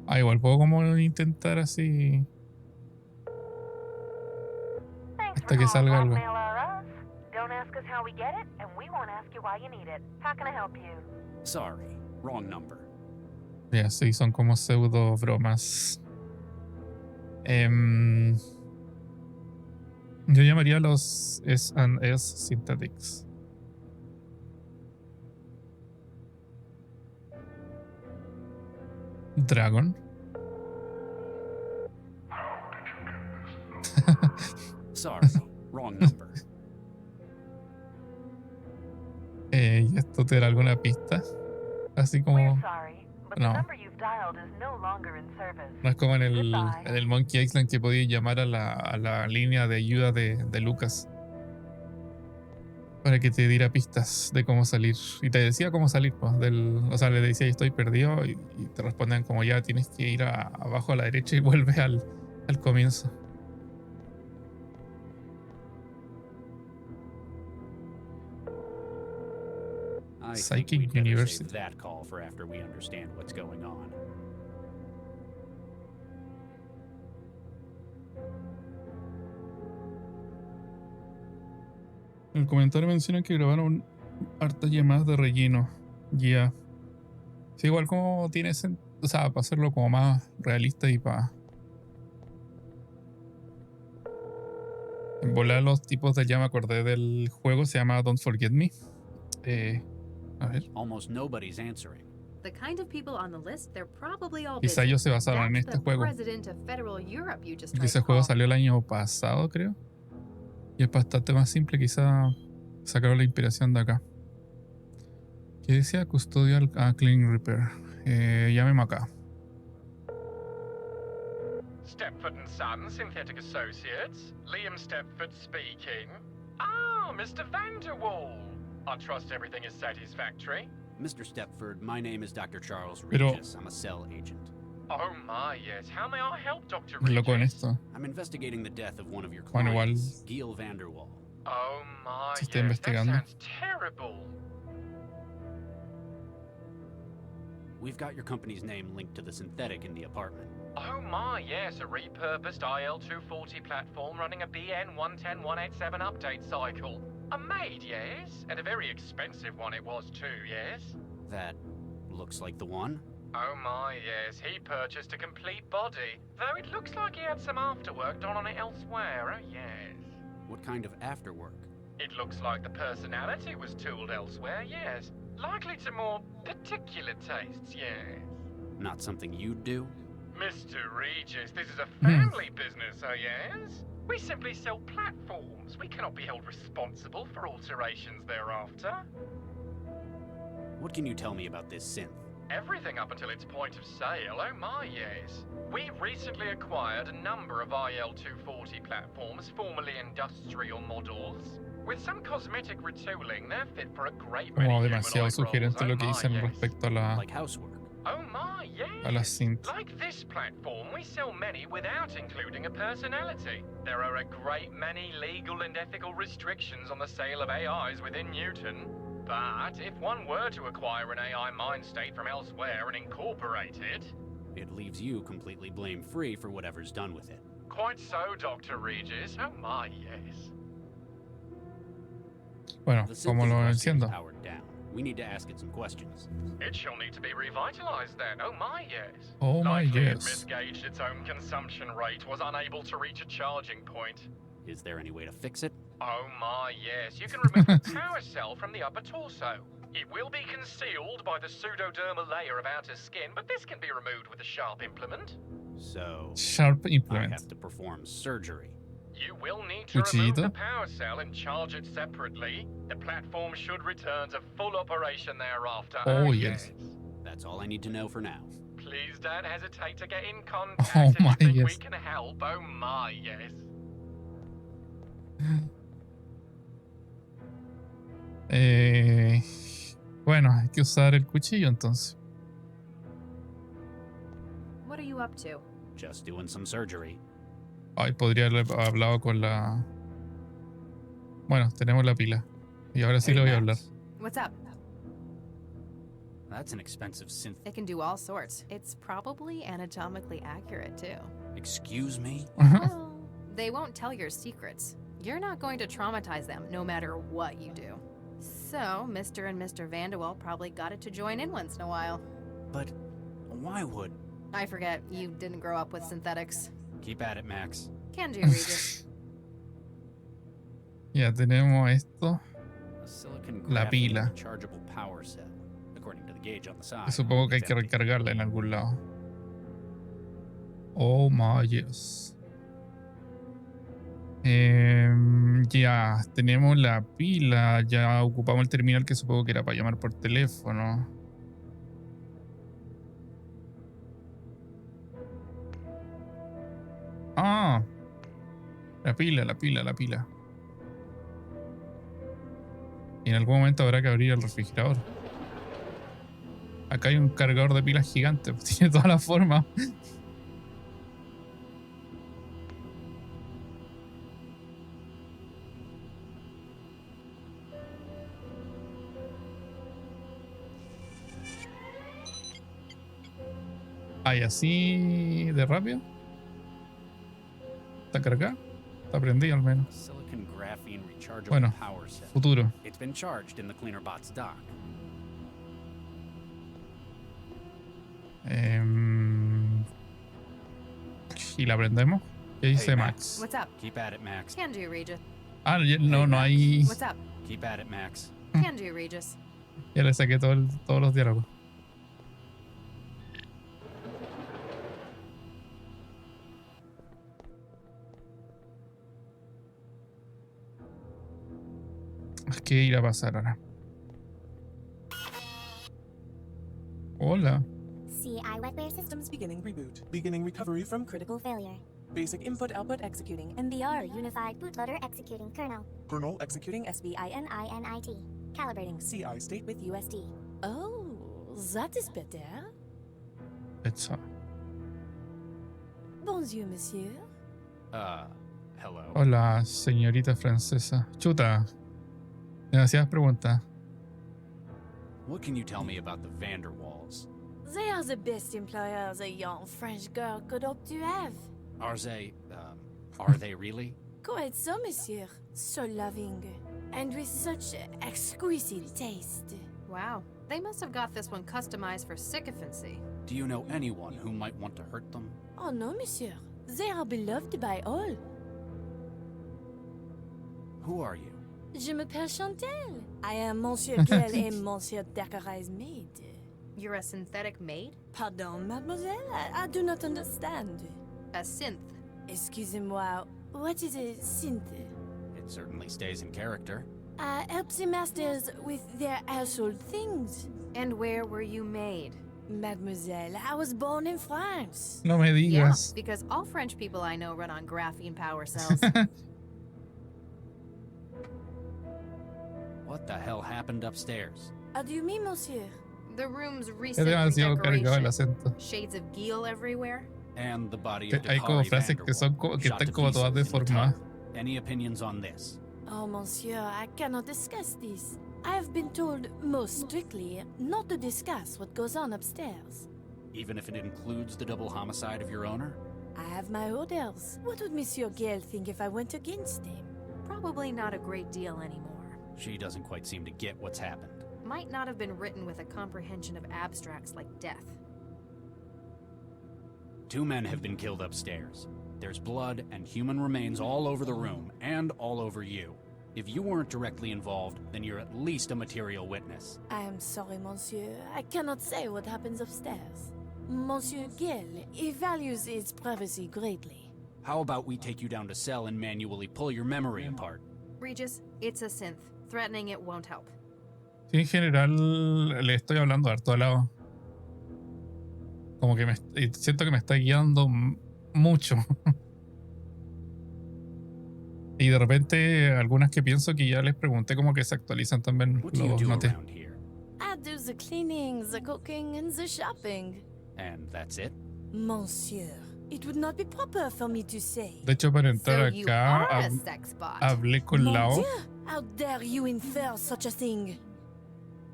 [SPEAKER 1] Ah, igual puedo como intentar así
[SPEAKER 5] Thanks
[SPEAKER 1] hasta
[SPEAKER 5] for
[SPEAKER 1] que
[SPEAKER 5] calling
[SPEAKER 1] salga algo.
[SPEAKER 5] Blackmail or us. Don't ask us how we get it, and we won't ask you why you need it. How can I help you?
[SPEAKER 2] Sorry, wrong number.
[SPEAKER 1] Ya, sí, son como pseudo bromas. Yo llamaría a los S&S Synthetics. Dragon.
[SPEAKER 2] Sorry, wrong number.
[SPEAKER 1] ¿Y esto te da alguna pista? Así
[SPEAKER 5] We're
[SPEAKER 1] como...
[SPEAKER 5] sorry, but
[SPEAKER 1] No.
[SPEAKER 5] the number you've dialed is no longer in service.
[SPEAKER 1] No es como en
[SPEAKER 5] Goodbye.
[SPEAKER 1] el Monkey Island que podías llamar a la línea de ayuda de Lucas para que te diera pistas de cómo salir. Y te decía cómo salir, pues, o sea, le decía estoy perdido y te respondían como ya tienes que ir abajo a la derecha y vuelve al comienzo.
[SPEAKER 2] I
[SPEAKER 1] Psychic
[SPEAKER 2] think we'd better
[SPEAKER 1] University.
[SPEAKER 2] save that call for after we understand what's going on.
[SPEAKER 1] En el comentario menciona que grabaron hartas llamadas de relleno. Ya. Sí, igual como tiene o sea, para hacerlo como más realista y para volar los tipos de ya me acordé del juego, se llama Don't Forget Me. A ver.
[SPEAKER 2] Almost nobody's answering.
[SPEAKER 3] The kind of people on the list, they're probably all
[SPEAKER 1] Quizá
[SPEAKER 3] busy.
[SPEAKER 1] ellos se basaron en
[SPEAKER 3] That's
[SPEAKER 1] este
[SPEAKER 3] the
[SPEAKER 1] juego.
[SPEAKER 3] president of Federal Europe you just
[SPEAKER 1] Porque
[SPEAKER 3] tried
[SPEAKER 1] ese
[SPEAKER 3] to
[SPEAKER 1] juego
[SPEAKER 3] call.
[SPEAKER 1] salió el año pasado, creo. Y es bastante más simple, quizá sacaron la inspiración de acá. ¿Qué decía? Custodial Clean Repair. Llámeme acá.
[SPEAKER 6] Stepford and Son, Synthetic Associates. Liam Stepford speaking. Ah, Mr. Vanderwall. I trust everything is satisfactory.
[SPEAKER 2] Mr. Stepford, my name is Dr. Charles
[SPEAKER 1] Pero-
[SPEAKER 2] Regis. I'm a cell agent.
[SPEAKER 6] Oh my, yes. How may I help, Dr.
[SPEAKER 1] Es loco en
[SPEAKER 6] Regis?
[SPEAKER 1] esto.
[SPEAKER 2] I'm investigating the death of one of your
[SPEAKER 1] Bueno, igual-
[SPEAKER 2] clients, Gil Vanderwall.
[SPEAKER 6] Oh my,
[SPEAKER 1] Se está
[SPEAKER 6] yes. That
[SPEAKER 1] investigando.
[SPEAKER 6] sounds terrible.
[SPEAKER 2] We've got your company's name linked to the synthetic in the apartment.
[SPEAKER 6] Oh my, yes. A repurposed IL-240 platform running a BN110187 update cycle. A maid, yes. And a very expensive one it was too, yes.
[SPEAKER 2] That looks like the one.
[SPEAKER 6] Oh my, yes, he purchased a complete body, though it looks like he had some afterwork done on it elsewhere, oh yes.
[SPEAKER 2] What kind of afterwork?
[SPEAKER 6] It looks like the personality was tooled elsewhere, yes. Likely to more particular tastes, yes.
[SPEAKER 2] Not something you'd do?
[SPEAKER 6] Mr. Regis, this is a family business, oh yes? We simply sell platforms. We cannot be held responsible for alterations thereafter.
[SPEAKER 2] What can you tell me about this synth?
[SPEAKER 6] Everything up until its point of sale, oh my yes. We recently acquired a number of IL-240 platforms, formerly industrial models. With some cosmetic retooling, they're fit for a great many
[SPEAKER 1] Como
[SPEAKER 6] humanoid
[SPEAKER 1] demasiado
[SPEAKER 6] roles,
[SPEAKER 1] sugerente
[SPEAKER 6] oh
[SPEAKER 1] lo que
[SPEAKER 6] my,
[SPEAKER 1] dicen
[SPEAKER 6] yes.
[SPEAKER 1] respecto a la...
[SPEAKER 2] Like housework?
[SPEAKER 6] Oh my, yes.
[SPEAKER 1] A la synth.
[SPEAKER 6] Like this platform, we sell many without including a personality. There are a great many legal and ethical restrictions on the sale of AIs within Newton. But if one were to acquire an AI mind state from elsewhere and incorporate it...
[SPEAKER 2] It leaves you completely blame-free for whatever's done with it.
[SPEAKER 6] Quite so, Dr. Regis. Oh my, yes.
[SPEAKER 1] Bueno,
[SPEAKER 2] The synth
[SPEAKER 1] como
[SPEAKER 2] is
[SPEAKER 1] lo
[SPEAKER 2] rusty and
[SPEAKER 1] enciendo.
[SPEAKER 2] powered down. We need to ask it some questions.
[SPEAKER 6] It shall need to be revitalized then. Oh my, yes.
[SPEAKER 1] Oh my,
[SPEAKER 6] Likely it
[SPEAKER 1] yes.
[SPEAKER 6] misgauged its own consumption rate, was unable to reach a charging point.
[SPEAKER 2] Is there any way to fix it?
[SPEAKER 6] Oh my, yes. You can remove the power cell from the upper torso. It will be concealed by the pseudodermal layer of outer skin, but this can be removed with a sharp implement.
[SPEAKER 2] So,
[SPEAKER 1] Sharp
[SPEAKER 2] I
[SPEAKER 1] Implement.
[SPEAKER 2] have to perform surgery.
[SPEAKER 6] You will need to remove
[SPEAKER 1] Cuchillito.
[SPEAKER 6] the power cell and charge it separately. The platform should return to full operation thereafter.
[SPEAKER 1] Oh, yes.
[SPEAKER 2] That's all I need to know for now.
[SPEAKER 6] Please don't hesitate to get in
[SPEAKER 1] Oh
[SPEAKER 6] contact if
[SPEAKER 1] my,
[SPEAKER 6] you think we
[SPEAKER 1] yes.
[SPEAKER 6] can help. Oh my, yes.
[SPEAKER 1] Bueno, hay que usar el cuchillo entonces.
[SPEAKER 3] What are you up to?
[SPEAKER 2] Just doing some surgery.
[SPEAKER 1] Ay, podría haber hablado con la... Bueno, tenemos la pila. Y ahora sí
[SPEAKER 2] Hey,
[SPEAKER 1] le voy a hablar.
[SPEAKER 2] Max.
[SPEAKER 3] What's up?
[SPEAKER 2] That's an expensive synth.
[SPEAKER 3] It can do all sorts. It's probably anatomically accurate, too.
[SPEAKER 2] Excuse me?
[SPEAKER 3] Well, they won't tell your secrets. You're not going to traumatize them, no matter what you do. So, Mr. and Mr. Vanderwell probably got it to join in once in a while.
[SPEAKER 2] But why would...
[SPEAKER 3] I forget, you didn't grow up with synthetics.
[SPEAKER 2] Keep at it, Max.
[SPEAKER 3] Can do, Regis.
[SPEAKER 1] Ya tenemos esto.
[SPEAKER 2] A silicon
[SPEAKER 1] La
[SPEAKER 2] graphene
[SPEAKER 1] pila.
[SPEAKER 2] rechargeable power cell. According to the gauge on the side.
[SPEAKER 1] Y supongo que hay
[SPEAKER 2] it's
[SPEAKER 1] que
[SPEAKER 2] empty.
[SPEAKER 1] recargarla en algún lado. Oh my yes. Ya, tenemos la pila. Ya ocupamos el terminal que supongo que era para llamar por teléfono. Ah, la pila, la pila, la pila. Y en algún momento habrá que abrir el refrigerador. Acá hay un cargador de pilas gigante. Tiene toda la forma. Ay, así de rápido. ¿Está cargada? Está prendida al menos.
[SPEAKER 2] A silicon graphene rechargeable
[SPEAKER 1] Bueno,
[SPEAKER 2] power cell.
[SPEAKER 1] futuro.
[SPEAKER 2] It's been charged in the cleaner bot's dock.
[SPEAKER 1] ¿Y la prendemos? ¿Qué dice
[SPEAKER 2] Hey,
[SPEAKER 1] Max?
[SPEAKER 3] What's up?
[SPEAKER 2] Keep at it, Max.
[SPEAKER 3] Can do, Regis.
[SPEAKER 1] Ah, no, no hay.
[SPEAKER 3] What's up?
[SPEAKER 2] Keep at it, Max.
[SPEAKER 3] Can do, Regis.
[SPEAKER 1] Ya le saqué todos los diálogos. ¿Qué irá a pasar ahora? Hola.
[SPEAKER 4] CI wetware systems
[SPEAKER 7] Systems beginning reboot. Beginning recovery from critical
[SPEAKER 4] failure.
[SPEAKER 7] basic input-output executing.
[SPEAKER 4] MBR unified bootloader executing kernel.
[SPEAKER 7] Kernel executing
[SPEAKER 4] SBININIT. Calibrating.
[SPEAKER 7] CI state with
[SPEAKER 4] with USD.
[SPEAKER 8] Oh, that is better.
[SPEAKER 1] Pizza.
[SPEAKER 8] Bonjour, monsieur.
[SPEAKER 2] Hello.
[SPEAKER 1] Hola, señorita francesa. Chuta. Demasiadas preguntas.
[SPEAKER 2] What can you tell me about the Vanderwalls?
[SPEAKER 8] They are the best employers a young French girl could hope to have.
[SPEAKER 2] Are they really?
[SPEAKER 8] Quite so, monsieur. So loving. And with such exquisite taste.
[SPEAKER 3] Wow, they must have got this one customized for sycophancy.
[SPEAKER 2] Do you know anyone who might want to hurt them?
[SPEAKER 8] Oh no, monsieur. They are beloved by all.
[SPEAKER 2] Who are you?
[SPEAKER 8] Je m'appelle Chantal. I am Monsieur Gell et Monsieur Dacqueray's maid.
[SPEAKER 3] You're a synthetic maid?
[SPEAKER 8] Pardon, mademoiselle? I do not understand.
[SPEAKER 3] A synth.
[SPEAKER 8] Excusez-moi, what is a synth?
[SPEAKER 2] It certainly stays in character.
[SPEAKER 8] I help the masters with their household things.
[SPEAKER 3] And where were you made?
[SPEAKER 8] Mademoiselle, I was born in France.
[SPEAKER 1] No me
[SPEAKER 3] Yeah,
[SPEAKER 1] digas.
[SPEAKER 3] because all French people I know run on graphene power cells.
[SPEAKER 2] What the hell happened upstairs?
[SPEAKER 8] How do you mean, monsieur?
[SPEAKER 3] The room's
[SPEAKER 1] Es
[SPEAKER 3] recent
[SPEAKER 1] demasiado cargado el
[SPEAKER 3] redecoration.
[SPEAKER 1] acento.
[SPEAKER 3] Shades of Gil everywhere.
[SPEAKER 2] And the body of
[SPEAKER 1] Hay como
[SPEAKER 2] Dakari
[SPEAKER 1] frases que son
[SPEAKER 2] Vanderwall,
[SPEAKER 1] que
[SPEAKER 2] shot
[SPEAKER 1] están
[SPEAKER 2] to
[SPEAKER 1] como todas
[SPEAKER 2] pieces in the
[SPEAKER 1] deformadas.
[SPEAKER 2] tub. Any opinions on this?
[SPEAKER 8] Oh, monsieur, I cannot discuss this. I have been told most strictly not to discuss what goes on upstairs.
[SPEAKER 2] Even if it includes the double homicide of your owner?
[SPEAKER 8] I have my orders. What would Monsieur Gale think if I went against him?
[SPEAKER 3] Probably not a great deal anymore.
[SPEAKER 2] She doesn't quite seem to get what's happened.
[SPEAKER 3] Might not have been written with a comprehension of abstracts like death.
[SPEAKER 2] 2 men have been killed upstairs. There's blood and human remains all over the room, and all over you. If you weren't directly involved, then you're at least a material witness.
[SPEAKER 8] I am sorry, monsieur. I cannot say what happens upstairs. Monsieur Gale, he values his privacy greatly.
[SPEAKER 2] How about we take you down to cell and manually pull your memory apart?
[SPEAKER 3] Regis, it's a synth. Threatening it won't help.
[SPEAKER 1] Sí, en general le estoy hablando harto al lado. Como que siento que me está guiando mucho. Y de repente algunas que pienso que ya les pregunté como que se actualizan también
[SPEAKER 2] What do you
[SPEAKER 1] los
[SPEAKER 2] do
[SPEAKER 1] noté.
[SPEAKER 2] around here?
[SPEAKER 8] I do the cleaning, the cooking, and the shopping.
[SPEAKER 2] And that's it?
[SPEAKER 8] Monsieur, it would not be proper for me to say.
[SPEAKER 1] De hecho, para entrar
[SPEAKER 3] So you
[SPEAKER 1] acá
[SPEAKER 3] are a sex bot.
[SPEAKER 1] hablé con
[SPEAKER 8] Mon
[SPEAKER 1] Lao
[SPEAKER 8] Dieu, how dare you infer such a thing?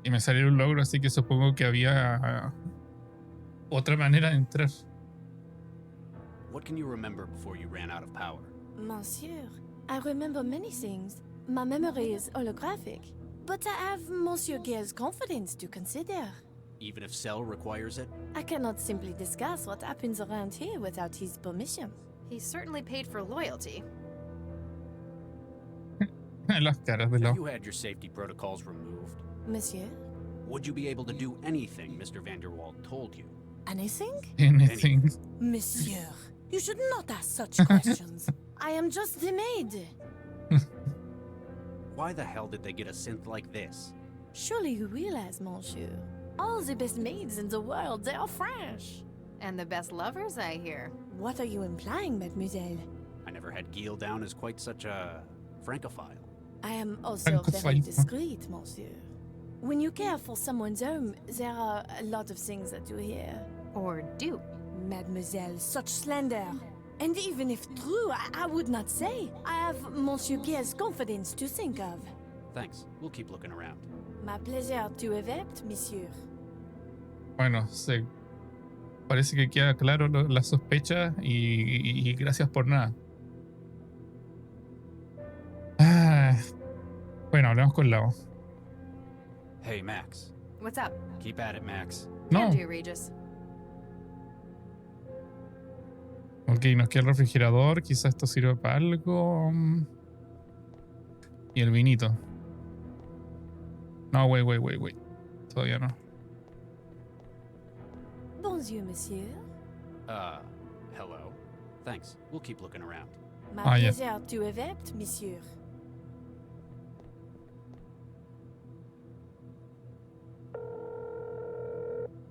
[SPEAKER 1] y me salió un logro, así que supongo que había otra manera de entrar.
[SPEAKER 2] What can you remember before you ran out of power?
[SPEAKER 8] Monsieur, I remember many things. My memory is holographic. But I have Monsieur Gale's confidence to consider.
[SPEAKER 2] Even if Cell requires it?
[SPEAKER 8] I cannot simply discuss what happens around here without his permission.
[SPEAKER 3] He certainly paid for loyalty.
[SPEAKER 1] Las caras de
[SPEAKER 2] If
[SPEAKER 1] Lao.
[SPEAKER 2] you had your safety protocols removed,
[SPEAKER 8] Monsieur,
[SPEAKER 2] would you be able to do anything Mr. Vanderwald told you?
[SPEAKER 8] anything?
[SPEAKER 1] Anything.
[SPEAKER 8] Monsieur, you should not ask such questions. I am just the maid.
[SPEAKER 2] Why the hell did they get a synth like this?
[SPEAKER 8] Surely you realize, monsieur, all the best maids in the world, they are French.
[SPEAKER 3] And the best lovers, I hear.
[SPEAKER 8] What are you implying, mademoiselle?
[SPEAKER 2] I never had Gil down as quite such a francophile.
[SPEAKER 8] I am also very
[SPEAKER 1] Francophile.
[SPEAKER 8] discreet, monsieur. When you care for someone's home, there are a lot of things that you hear.
[SPEAKER 3] Or do.
[SPEAKER 8] Mademoiselle, such slander. And even if true, I would not say. I have Monsieur Gale's confidence to think of.
[SPEAKER 2] Thanks. We'll keep looking around.
[SPEAKER 8] My pleasure to event, monsieur.
[SPEAKER 1] Bueno, parece que queda claro la sospecha y gracias por nada. Bueno, hablemos con Lao.
[SPEAKER 2] Hey, Max.
[SPEAKER 3] What's up?
[SPEAKER 2] Keep at it, Max.
[SPEAKER 1] No.
[SPEAKER 3] Can do, Regis.
[SPEAKER 1] Ok, nos queda el refrigerador. Quizás esto sirva para algo. Y el vinito. No, wait. Todavía no.
[SPEAKER 8] Bonjour, monsieur.
[SPEAKER 2] Hello. Thanks. We'll keep looking around.
[SPEAKER 8] My
[SPEAKER 1] yeah.
[SPEAKER 8] pleasure to event, monsieur.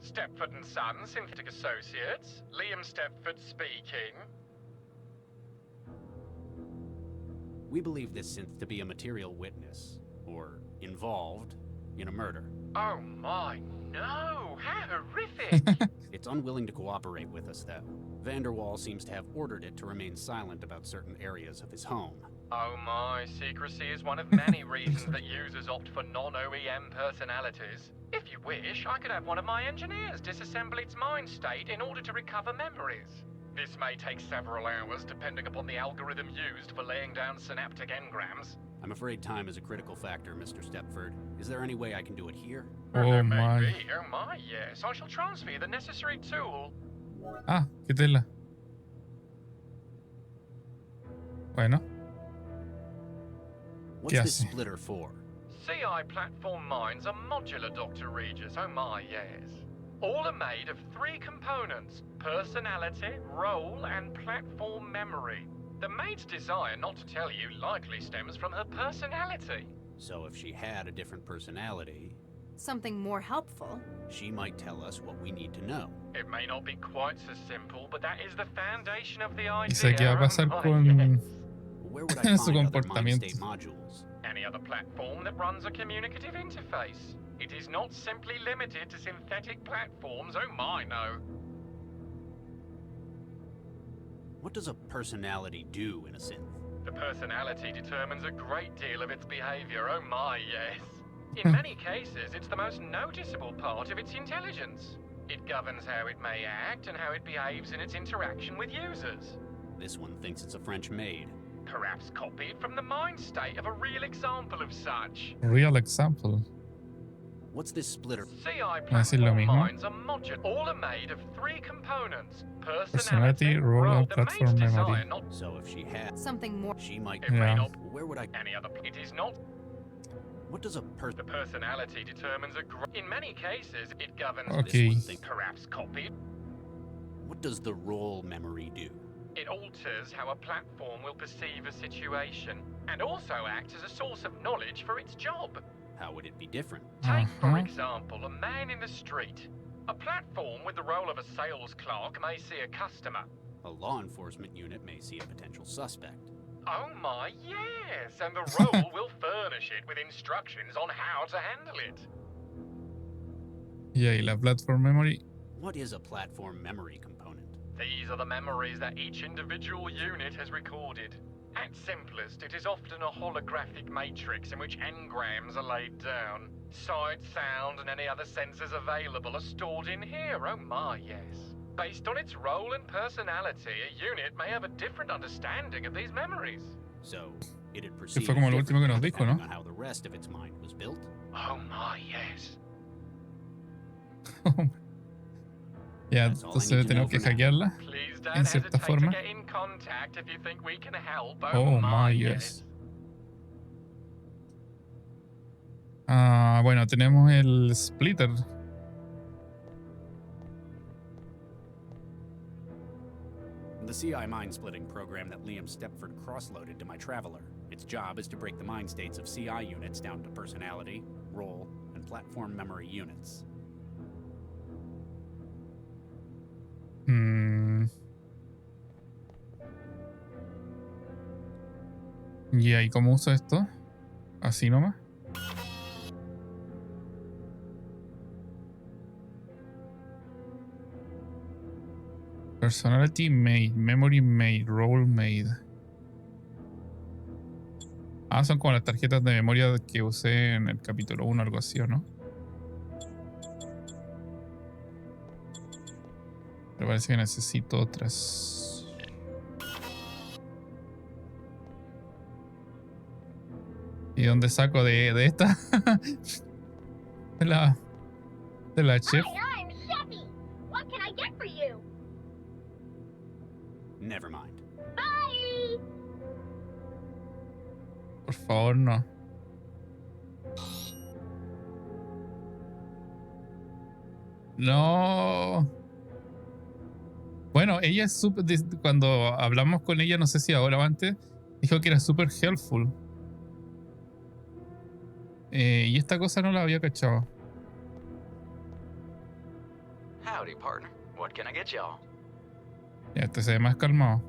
[SPEAKER 6] Stepford and Son, Synthetic Associates. Liam Stepford speaking.
[SPEAKER 2] We believe this synth to be a material witness, or involved, in a murder.
[SPEAKER 6] Oh my, no! How horrific!
[SPEAKER 2] It's unwilling to cooperate with us, though. Vanderwall seems to have ordered it to remain silent about certain areas of his home.
[SPEAKER 6] Oh my, secrecy is one of many reasons that users opt for non-OEM personalities. If you wish, I could have one of my engineers disassemble its mind state in order to recover memories. This may take several hours, depending upon the algorithm used for laying down synaptic engrams.
[SPEAKER 2] I'm afraid time is a critical factor, Mr. Stepford. Is there any way I can do it here?
[SPEAKER 1] Oh
[SPEAKER 6] There
[SPEAKER 1] my.
[SPEAKER 6] may be. Oh my, yes. I shall transfer you the necessary tool.
[SPEAKER 1] Ah, qué tela. Bueno,
[SPEAKER 2] What's
[SPEAKER 1] ¿Qué
[SPEAKER 2] this
[SPEAKER 1] hace?
[SPEAKER 2] splitter for?
[SPEAKER 6] CI platform minds are modular, Dr. Regis. Oh my, yes. All are made of 3 components: personality, role, and platform memory. The maid's desire not to tell you likely stems from her personality.
[SPEAKER 2] So if she had a different personality,
[SPEAKER 3] Something more helpful.
[SPEAKER 2] she might tell us what we need to know.
[SPEAKER 6] It may not be quite so simple, but that is the foundation of the idea.
[SPEAKER 1] ¿y sé qué va a pasar
[SPEAKER 6] Oh my,
[SPEAKER 1] con
[SPEAKER 6] yes.
[SPEAKER 2] Where would I
[SPEAKER 1] su
[SPEAKER 2] find other mind
[SPEAKER 1] comportamiento?
[SPEAKER 2] state modules?
[SPEAKER 6] Any other platform that runs a communicative interface. It is not simply limited to synthetic platforms. Oh my, no.
[SPEAKER 2] What does a personality do in a synth?
[SPEAKER 6] The personality determines a great deal of its behavior. Oh my, yes. In many cases, it's the most noticeable part of its intelligence. It governs how it may act and how it behaves in its interaction with users.
[SPEAKER 2] This one thinks it's a French maid.
[SPEAKER 6] Perhaps copied from the mind state of a real example of such.
[SPEAKER 1] real example.
[SPEAKER 2] What's this splitter?
[SPEAKER 6] CI
[SPEAKER 1] decir lo
[SPEAKER 6] platform
[SPEAKER 1] mismo.
[SPEAKER 6] minds are modular. All are made of 3 components:
[SPEAKER 1] Personality,
[SPEAKER 6] personality,
[SPEAKER 1] role,
[SPEAKER 6] role,
[SPEAKER 1] and
[SPEAKER 6] the
[SPEAKER 1] platform
[SPEAKER 6] maid's
[SPEAKER 1] memory.
[SPEAKER 6] desire not
[SPEAKER 2] So if she had,
[SPEAKER 3] Something more.
[SPEAKER 2] she might.
[SPEAKER 6] it may
[SPEAKER 1] Yeah.
[SPEAKER 6] not
[SPEAKER 2] Where would I?
[SPEAKER 6] any other. It is not.
[SPEAKER 2] What does a person?
[SPEAKER 6] The personality determines in many cases, it governs
[SPEAKER 1] Okay.
[SPEAKER 2] This one think.
[SPEAKER 6] perhaps copied.
[SPEAKER 2] What does the role memory do?
[SPEAKER 6] It alters how a platform will perceive a situation and also acts as a source of knowledge for its job.
[SPEAKER 2] How would it be different?
[SPEAKER 6] Take, for
[SPEAKER 1] Uh-huh.
[SPEAKER 6] example, a man in the street. A platform with the role of a sales clerk may see a customer.
[SPEAKER 2] A law enforcement unit may see a potential suspect.
[SPEAKER 6] Oh my, yes, and the role will furnish it with instructions on how to handle it.
[SPEAKER 1] Y ahí la platform memory.
[SPEAKER 2] What is a platform memory component?
[SPEAKER 6] These are the memories that each individual unit has recorded. At simplest, it is often a holographic matrix in which engrams are laid down. Sight, sound, and any other senses available are stored in here. Oh my, yes. Based on its role and personality, a unit may have a different understanding of these memories.
[SPEAKER 2] So, it'd proceed
[SPEAKER 1] fue como lo último que nos dijo, ¿no?
[SPEAKER 2] depending on how the rest of its mind was built.
[SPEAKER 6] Oh my, yes.
[SPEAKER 1] Ya,
[SPEAKER 2] That's all I
[SPEAKER 1] entonces
[SPEAKER 2] need to
[SPEAKER 1] tenemos
[SPEAKER 2] know
[SPEAKER 1] que
[SPEAKER 2] for now.
[SPEAKER 1] hackearla.
[SPEAKER 6] Please
[SPEAKER 1] En
[SPEAKER 6] don't
[SPEAKER 1] cierta
[SPEAKER 6] hesitate
[SPEAKER 1] forma.
[SPEAKER 6] to get in contact if you think we can help.
[SPEAKER 1] Oh my, yes. Ah, bueno, tenemos el splitter.
[SPEAKER 2] The CI mind-splitting program that Liam Stepford cross-loaded to my Traveler. Its job is to break the mind states of CI units down to personality, role, and platform memory units.
[SPEAKER 1] ¿Y ahí cómo uso esto? Así nomás. Personality made, memory made, role made. Ah, son como las tarjetas de memoria que usé en el capítulo 1, algo así, ¿o no? Pero parece que necesito otras. ¿Y dónde saco de esta? de la chef.
[SPEAKER 4] Hi, I'm Chefy. What can I get for you?
[SPEAKER 2] Never mind.
[SPEAKER 4] Bye!
[SPEAKER 1] Por favor, no. No. Bueno, ella es súper. Cuando hablamos con ella, no sé si ahora o antes, dijo que era súper helpful. Y esta cosa no la había cachado.
[SPEAKER 9] Howdy, partner. What can I get y'all?
[SPEAKER 1] Ya, este se ve más calmado.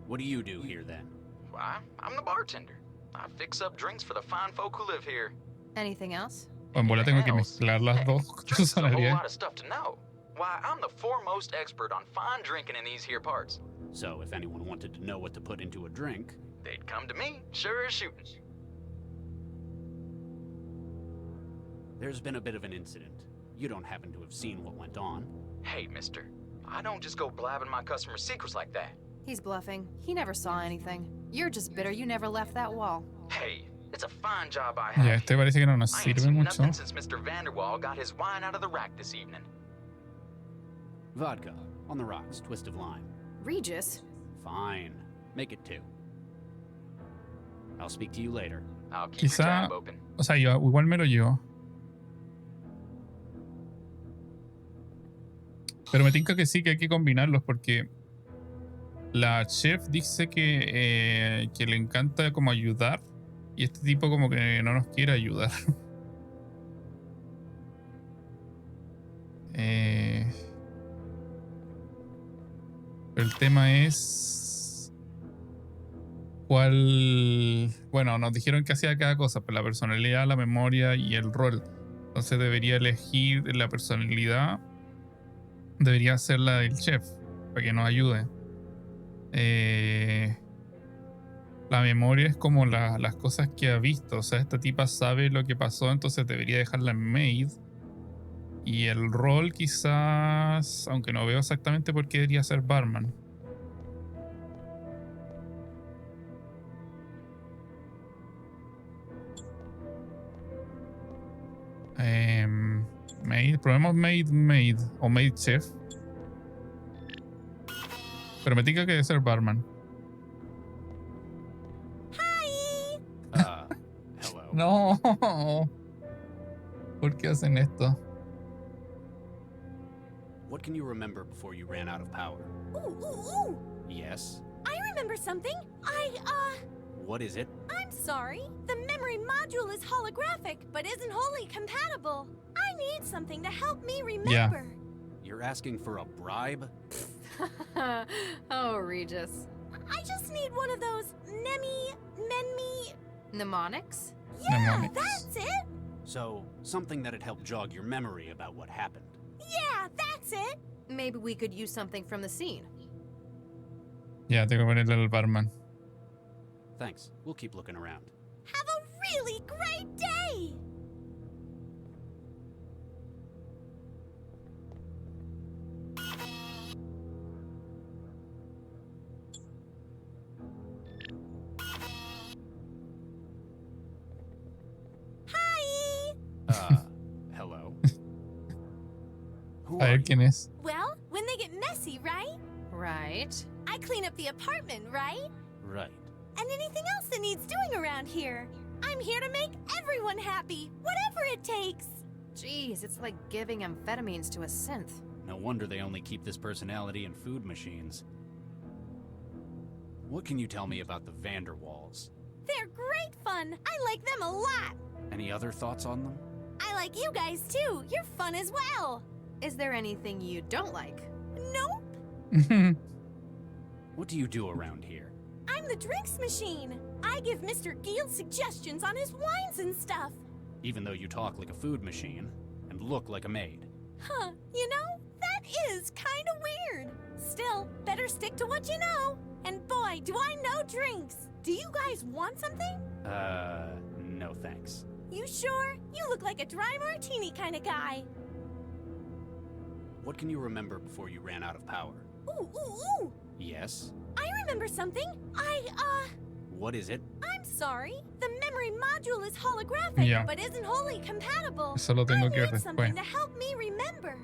[SPEAKER 2] What do you do here then?
[SPEAKER 9] Why, I'm the bartender. I fix up drinks for the fine folk who live here.
[SPEAKER 3] Anything else?
[SPEAKER 1] O en bola tengo que
[SPEAKER 9] Else?
[SPEAKER 1] mezclar las
[SPEAKER 9] Heck,
[SPEAKER 1] dos
[SPEAKER 9] drinks is a whole
[SPEAKER 1] personalidades.
[SPEAKER 9] lot of stuff to know. Why, I'm the foremost expert on fine drinking in these here parts.
[SPEAKER 2] So, if anyone wanted to know what to put into a drink,
[SPEAKER 9] They'd come to me, sure as shooting.
[SPEAKER 2] there's been a bit of an incident. You don't happen to have seen what went on.
[SPEAKER 9] Hey, mister, I don't just go blabbing my customers' secrets like that.
[SPEAKER 3] He's bluffing. He never saw anything. You're just bitter you never left that wall.
[SPEAKER 9] Hey, it's a fine job I have.
[SPEAKER 1] Ya, este parece que no nos
[SPEAKER 9] I ain't
[SPEAKER 1] sirve
[SPEAKER 9] seen
[SPEAKER 1] mucho.
[SPEAKER 9] nothing since Mr. Vanderwall got his wine out of the rack this evening.
[SPEAKER 2] Vodka, on the rocks, twist of lime.
[SPEAKER 3] Regis?
[SPEAKER 2] Fine. Make it 2. I'll speak to you later.
[SPEAKER 9] I'll keep your
[SPEAKER 1] Quizá,
[SPEAKER 9] tab open.
[SPEAKER 1] o sea, yo igual me lo llevo. Pero me tinca que sí, que hay que combinarlos porque la chef dice que le encanta como ayudar y este tipo como que no nos quiere ayudar. Pero el tema es cuál... Bueno, nos dijeron que hacía cada cosa, pues la personalidad, la memoria y el rol. Entonces debería elegir la personalidad. Debería ser la del chef, para que nos ayude. La memoria es como las cosas que ha visto. O sea, esta tipa sabe lo que pasó, entonces debería dejarla en maid. Y el rol quizás, aunque no veo exactamente por qué debería ser barman. Maid, probemos maid o maid chef. Pero me tinca que debe ser barman.
[SPEAKER 2] Hello.
[SPEAKER 1] No. ¿Por qué hacen esto?
[SPEAKER 2] What can you remember before you ran out of power?
[SPEAKER 8] Ooh.
[SPEAKER 2] Yes?
[SPEAKER 8] I remember something.
[SPEAKER 2] What is it?
[SPEAKER 8] I'm sorry. The memory module is holographic, but isn't wholly compatible. I need something to help me remember.
[SPEAKER 2] You're asking for a bribe?
[SPEAKER 3] Oh, Regis.
[SPEAKER 8] I just need one of those menme.
[SPEAKER 3] Mnemonics?
[SPEAKER 8] Yeah,
[SPEAKER 1] Mnemonics.
[SPEAKER 8] that's it.
[SPEAKER 2] So, something that'd help jog your memory about what happened.
[SPEAKER 8] Yeah, that's it.
[SPEAKER 3] Maybe we could use something from the scene.
[SPEAKER 1] Ya, tengo que ponerle al barman.
[SPEAKER 2] Thanks. We'll keep looking around.
[SPEAKER 8] Have a really great day. Hi.
[SPEAKER 2] Hello? Who
[SPEAKER 1] A
[SPEAKER 2] are
[SPEAKER 1] ver
[SPEAKER 2] you?
[SPEAKER 1] quién es.
[SPEAKER 8] Well, when they get messy, right?
[SPEAKER 3] Right.
[SPEAKER 8] I clean up the apartment, right?
[SPEAKER 2] Right.
[SPEAKER 8] And anything else that needs doing around here. I'm here to make everyone happy, whatever it takes.
[SPEAKER 3] Jeez, it's like giving amphetamines to a synth.
[SPEAKER 2] No wonder they only keep this personality in food machines. What can you tell me about the Vanderwalls?
[SPEAKER 8] They're great fun. I like them a lot.
[SPEAKER 2] Any other thoughts on them?
[SPEAKER 8] I like you guys too. You're fun as well.
[SPEAKER 3] Is there anything you don't like?
[SPEAKER 8] Nope.
[SPEAKER 2] What do you do around here?
[SPEAKER 8] I'm the drinks machine. I give Mr. Giel suggestions on his wines and stuff.
[SPEAKER 2] Even though you talk like a food machine and look like a maid.
[SPEAKER 8] Huh, you know, that is kinda weird. Still, better stick to what you know. And boy, do I know drinks. Do you guys want something?
[SPEAKER 2] No thanks.
[SPEAKER 8] You sure? You look like a dry martini kind of guy.
[SPEAKER 2] What can you remember before you ran out of power?
[SPEAKER 8] Ooh.
[SPEAKER 2] Yes?
[SPEAKER 8] I remember something.
[SPEAKER 2] What is it?
[SPEAKER 8] I'm sorry. The memory module is holographic,
[SPEAKER 1] Yeah.
[SPEAKER 8] but isn't wholly compatible.
[SPEAKER 1] Eso lo tengo
[SPEAKER 8] I
[SPEAKER 1] que ver
[SPEAKER 8] need something
[SPEAKER 1] después.
[SPEAKER 8] to help me remember.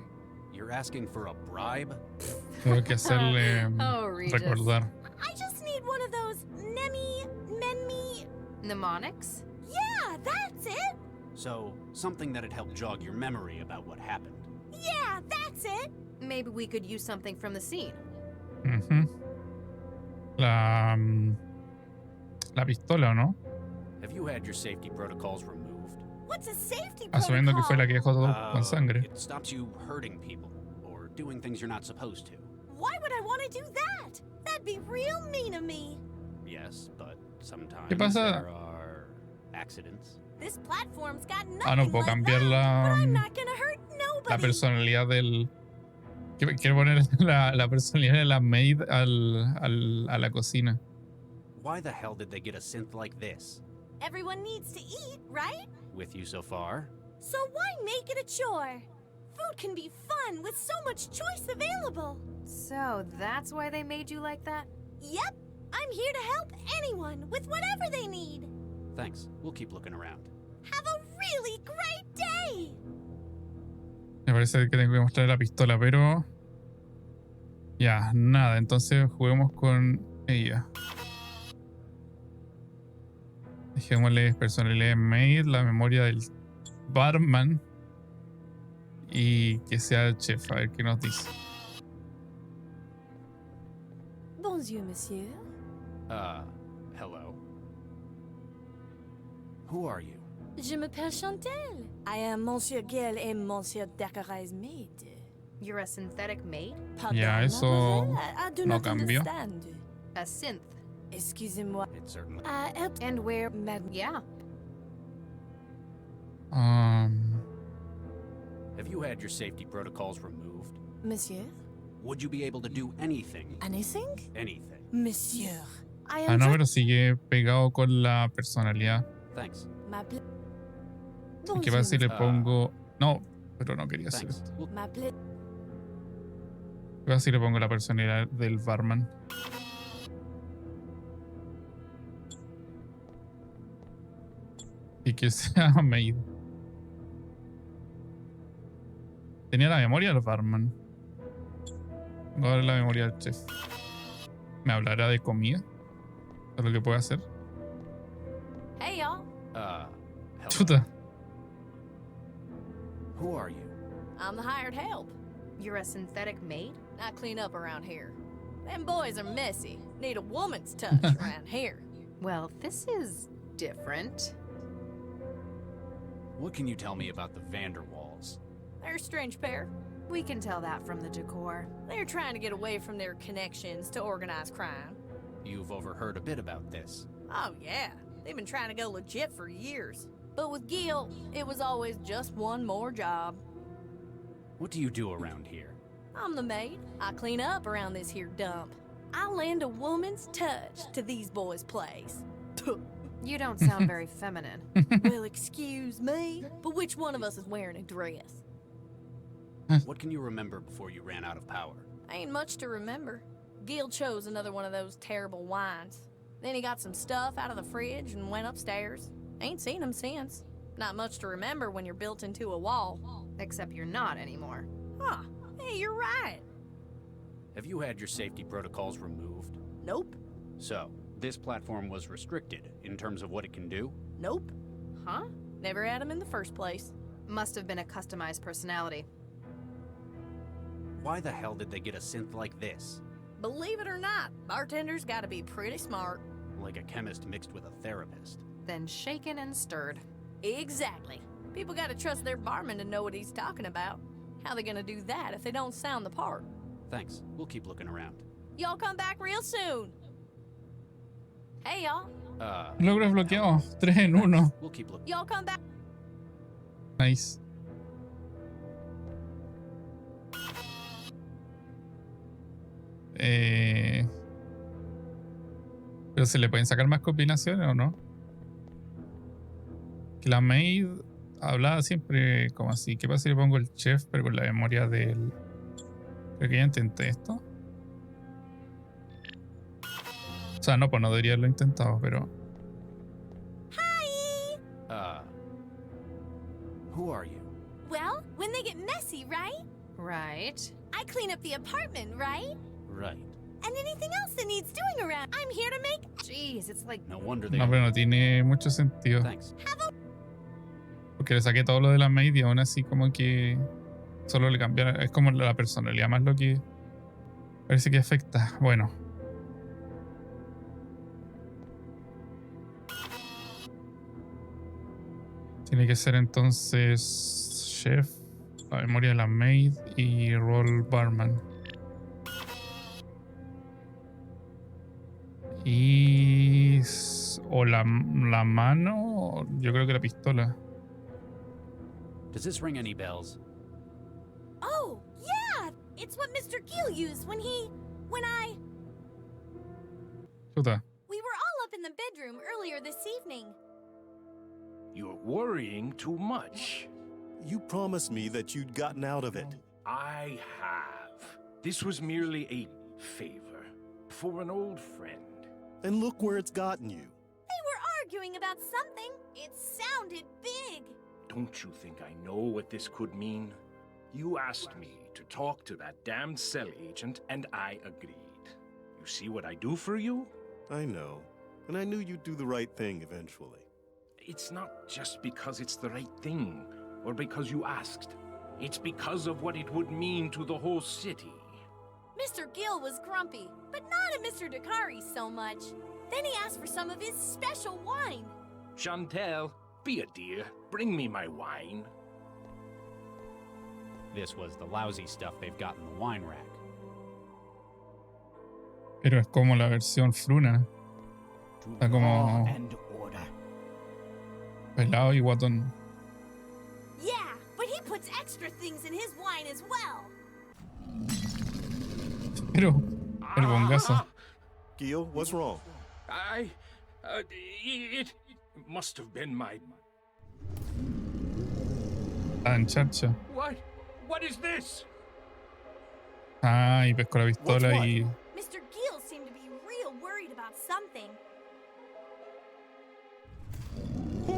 [SPEAKER 2] You're asking for a bribe?
[SPEAKER 1] Tengo que hacerle
[SPEAKER 3] Oh, Regis.
[SPEAKER 1] recordar.
[SPEAKER 8] I just need one of those menme.
[SPEAKER 3] Mnemonics?
[SPEAKER 8] Yeah, that's it.
[SPEAKER 2] So, something that'd help jog your memory about what happened.
[SPEAKER 8] Yeah, that's it.
[SPEAKER 3] Maybe we could use something from the scene.
[SPEAKER 1] Ujú. La pistola, ¿o no?
[SPEAKER 2] Have you had your safety protocols removed?
[SPEAKER 8] What's a safety
[SPEAKER 1] Asumiendo que fue la
[SPEAKER 8] protocol?
[SPEAKER 1] que dejó todo con sangre.
[SPEAKER 2] It stops you hurting people or doing things you're not supposed to.
[SPEAKER 8] Why would I want to do that? That'd be real mean of me.
[SPEAKER 2] Yes, but sometimes
[SPEAKER 1] ¿Qué pasa?
[SPEAKER 2] there are accidents.
[SPEAKER 8] This platform's got nothing
[SPEAKER 1] Ah, no puedo
[SPEAKER 8] like
[SPEAKER 1] cambiar
[SPEAKER 8] that, but I'm
[SPEAKER 1] la
[SPEAKER 8] not gonna hurt
[SPEAKER 1] la
[SPEAKER 8] nobody.
[SPEAKER 1] personalidad del... Quiero poner la personalidad de la maid a la cocina.
[SPEAKER 2] Why the hell did they get a synth like this?
[SPEAKER 8] Everyone needs to eat, right?
[SPEAKER 2] With you so far?
[SPEAKER 8] So why make it a chore? Food can be fun with so much choice available.
[SPEAKER 3] So that's why they made you like that?
[SPEAKER 8] Yep, I'm here to help anyone with whatever they need.
[SPEAKER 2] Thanks. We'll keep looking around.
[SPEAKER 8] Have a really great day.
[SPEAKER 1] Me parece que tengo que mostrar la pistola, pero... Ya, nada. Entonces juguemos con ella. Dejémosle personalidad maid, la memoria del barman. Y que sea el chef, a ver qué nos dice.
[SPEAKER 8] Bonjour, monsieur.
[SPEAKER 2] Hello. Who are you?
[SPEAKER 8] Je m'appelle Chantal. I am Monsieur Giel et Monsieur Decoray's maid.
[SPEAKER 3] You're a synthetic maid?
[SPEAKER 8] Pardon,
[SPEAKER 1] Ya, eso
[SPEAKER 8] mademoiselle, I do
[SPEAKER 1] no
[SPEAKER 8] not
[SPEAKER 1] cambió.
[SPEAKER 8] understand.
[SPEAKER 3] A synth.
[SPEAKER 8] Excusez-moi.
[SPEAKER 2] It certainly.
[SPEAKER 3] And where? Yeah.
[SPEAKER 2] Have you had your safety protocols removed?
[SPEAKER 8] Monsieur?
[SPEAKER 2] Would you be able to do anything?
[SPEAKER 8] Anything?
[SPEAKER 2] Anything.
[SPEAKER 8] Monsieur. I
[SPEAKER 1] Ah,
[SPEAKER 8] am
[SPEAKER 1] no, pero sigue pegado con la personalidad.
[SPEAKER 2] Thanks.
[SPEAKER 8] Ma pla-
[SPEAKER 1] ¿Qué pasa si le
[SPEAKER 2] Ah.
[SPEAKER 1] pongo...? No, pero no quería hacer
[SPEAKER 2] Thanks.
[SPEAKER 1] esto.
[SPEAKER 2] We'll-
[SPEAKER 8] Ma pla-
[SPEAKER 1] ¿Qué pasa si le pongo la personalidad del barman? Y que sea maid. Tenía la memoria del barman. Voy a ver la memoria del chef. ¿Me hablará de comida? ¿Es lo que puede hacer?
[SPEAKER 8] Hey, y'all.
[SPEAKER 2] hello.
[SPEAKER 1] Chuta.
[SPEAKER 2] Who are you?
[SPEAKER 8] I'm the hired help.
[SPEAKER 3] You're a synthetic maid?
[SPEAKER 8] I clean up around here. Them boys are messy. Need a woman's touch around here.
[SPEAKER 3] Well, this is different.
[SPEAKER 2] What can you tell me about the Vanderwalls?
[SPEAKER 8] They're a strange pair.
[SPEAKER 3] We can tell that from the decor.
[SPEAKER 8] They're trying to get away from their connections to organized crime.
[SPEAKER 2] You've overheard a bit about this.
[SPEAKER 8] Oh yeah, they've been trying to go legit for years. But with Gil, it was always just one more job.
[SPEAKER 2] What do you do around here?
[SPEAKER 8] I'm the maid. I clean up around this here dump. I lend a woman's touch to these boys' place.
[SPEAKER 3] You don't sound very feminine.
[SPEAKER 8] Well, excuse me, but which one of us is wearing a dress?
[SPEAKER 2] What can you remember before you ran out of power?
[SPEAKER 8] Ain't much to remember. Gil chose another one of those terrible wines. Then he got some stuff out of the fridge and went upstairs. Ain't seen him since. Not much to remember when you're built into a wall.
[SPEAKER 3] Except you're not anymore.
[SPEAKER 8] Huh. Hey, you're right.
[SPEAKER 2] Have you had your safety protocols removed?
[SPEAKER 8] Nope.
[SPEAKER 2] So, this platform was restricted in terms of what it can do?
[SPEAKER 8] Nope.
[SPEAKER 3] Huh?
[SPEAKER 8] Never had him in the first place.
[SPEAKER 3] Must have been a customized personality.
[SPEAKER 2] Why the hell did they get a synth like this?
[SPEAKER 8] Believe it or not, bartenders gotta be pretty smart.
[SPEAKER 2] Like a chemist mixed with a therapist.
[SPEAKER 3] Then shaken and stirred.
[SPEAKER 8] Exactly. People gotta trust their barman to know what he's talking about. How they gonna do that if they don't sound the part?
[SPEAKER 2] Thanks. We'll keep looking around.
[SPEAKER 8] Y'all come back real soon. Hey, y'all.
[SPEAKER 1] Logros bloqueados. 3 en 1.
[SPEAKER 2] We'll keep looking.
[SPEAKER 8] Y'all come back.
[SPEAKER 1] Nice. Pero se le pueden sacar más combinaciones o no. Que la maid hablaba siempre como así. ¿Qué pasa si le pongo el chef pero con la memoria del... Creo que ya intenté esto. O sea, no, pues no debería haberlo intentado, pero...
[SPEAKER 8] Hi!
[SPEAKER 2] Who are you?
[SPEAKER 8] Well, when they get messy, right?
[SPEAKER 3] Right.
[SPEAKER 8] I clean up the apartment, right?
[SPEAKER 2] Right.
[SPEAKER 8] And anything else that needs doing around, I'm here to make...
[SPEAKER 3] Jeez, it's like...
[SPEAKER 2] No wonder they...
[SPEAKER 1] No, pero no tiene mucho sentido.
[SPEAKER 2] Thanks.
[SPEAKER 1] Porque le saqué todo lo de la maid y aún así como que... Solo le cambiaron... Es como la personalidad más lo que... Parece que afecta. Bueno. Tiene que ser entonces... Chef, la memoria de la maid y role barman. Y... O la mano... Yo creo que la pistola.
[SPEAKER 2] Does this ring any bells?
[SPEAKER 8] Oh, yeah! It's what Mr. Gill used when I...
[SPEAKER 1] Chuta.
[SPEAKER 8] We were all up in the bedroom earlier this evening.
[SPEAKER 10] You're worrying too much.
[SPEAKER 11] You promised me that you'd gotten out of it.
[SPEAKER 10] I have. This was merely a favor for an old friend.
[SPEAKER 11] And look where it's gotten you.
[SPEAKER 8] They were arguing about something. It sounded big.
[SPEAKER 10] Don't you think I know what this could mean? You asked me to talk to that damned cell agent, and I agreed. You see what I do for you?
[SPEAKER 11] I know. And I knew you'd do the right thing eventually.
[SPEAKER 10] It's not just because it's the right thing, or because you asked. It's because of what it would mean to the whole city.
[SPEAKER 8] Mr. Gill was grumpy, but not at Mr. Dakari so much. Then he asked for some of his special wine.
[SPEAKER 10] Chantel, be a dear. Bring me my wine.
[SPEAKER 2] This was the lousy stuff they've got in the wine rack.
[SPEAKER 1] Pero es como la versión fruna. Está como pelado y guatón.
[SPEAKER 8] Yeah, but he puts extra things in his wine as well.
[SPEAKER 1] Pero el bongazo.
[SPEAKER 11] Gil, what's wrong?
[SPEAKER 10] It must have been my...
[SPEAKER 1] En charcha.
[SPEAKER 10] What is this?
[SPEAKER 1] Ah, y pescó la pistola y...
[SPEAKER 8] Mr. Gill seemed to be real worried about something.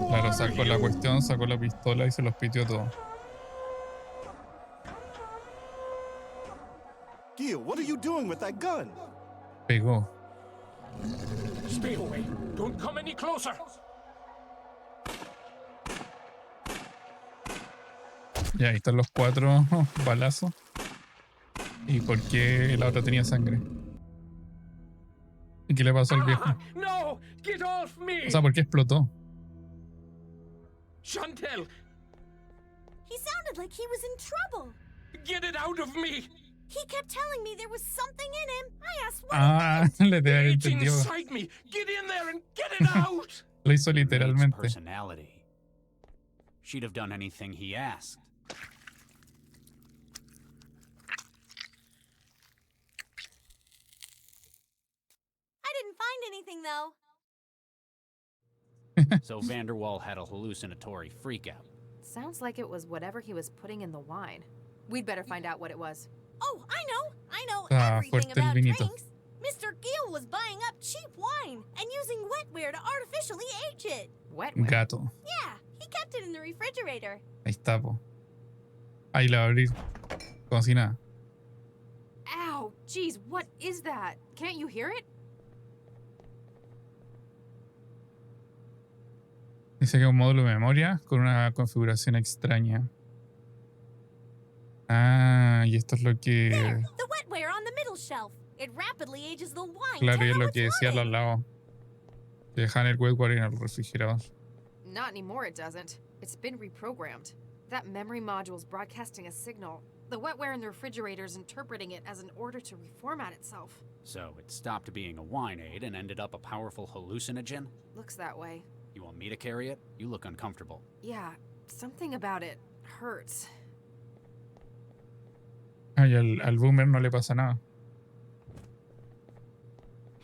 [SPEAKER 1] Claro, sacó la cuestión, sacó la pistola y se los pitió todo.
[SPEAKER 11] Gil, what are you doing with that gun?
[SPEAKER 1] Pegó.
[SPEAKER 10] Stay away. Don't come any closer.
[SPEAKER 1] Ya, ahí están los 4 balazos. ¿Y por qué la otra tenía sangre? ¿Y qué le pasó al viejo?
[SPEAKER 10] No! Get off me!
[SPEAKER 1] O sea, ¿por qué explotó?
[SPEAKER 10] Chantel!
[SPEAKER 8] He sounded like he was in trouble.
[SPEAKER 10] Get it out of me!
[SPEAKER 8] He kept telling me there was something in him. I asked what it meant.
[SPEAKER 1] Le debe haber
[SPEAKER 10] It's
[SPEAKER 1] entendido.
[SPEAKER 10] inside me! Get in there and get it out!
[SPEAKER 1] Lo hizo
[SPEAKER 2] Your mate's
[SPEAKER 1] literalmente.
[SPEAKER 2] personality. She'd have done anything he asked.
[SPEAKER 8] I didn't find anything, though.
[SPEAKER 2] So Vanderwall had a hallucinatory freakout.
[SPEAKER 3] Sounds like it was whatever he was putting in the wine. We'd better find out what it was.
[SPEAKER 8] Oh, I know
[SPEAKER 1] Fuerte
[SPEAKER 8] everything
[SPEAKER 1] el
[SPEAKER 8] about
[SPEAKER 1] vinito.
[SPEAKER 8] drinks. Mr. Gill was buying up cheap wine and using wetware to artificially age it.
[SPEAKER 3] Wetware?
[SPEAKER 1] Gato.
[SPEAKER 8] Yeah, he kept it in the refrigerator.
[SPEAKER 1] Ahí está, po. Ahí la va a abrir. Como si nada.
[SPEAKER 3] Ow, geez, what is that? Can't you hear it?
[SPEAKER 1] Dice que es un módulo de memoria con una configuración extraña. Ah, y esto es lo que...
[SPEAKER 8] There, the wetware on the middle shelf. It rapidly ages the wine.
[SPEAKER 1] Claro,
[SPEAKER 8] to
[SPEAKER 1] y es
[SPEAKER 8] how
[SPEAKER 1] lo
[SPEAKER 8] it's
[SPEAKER 1] que decía
[SPEAKER 8] wanted.
[SPEAKER 1] al lado. Que dejan el wetware en el refrigerador.
[SPEAKER 3] Not anymore, it doesn't. It's been reprogrammed. That memory module's broadcasting a signal. The wetware in the refrigerator's interpreting it as an order to reformat itself.
[SPEAKER 2] So it stopped being a wine aid and ended up a powerful hallucinogen?
[SPEAKER 3] Looks that way.
[SPEAKER 2] You want me to carry it? You look uncomfortable.
[SPEAKER 3] Yeah, something about it hurts.
[SPEAKER 1] Ay, al boomer no le pasa nada.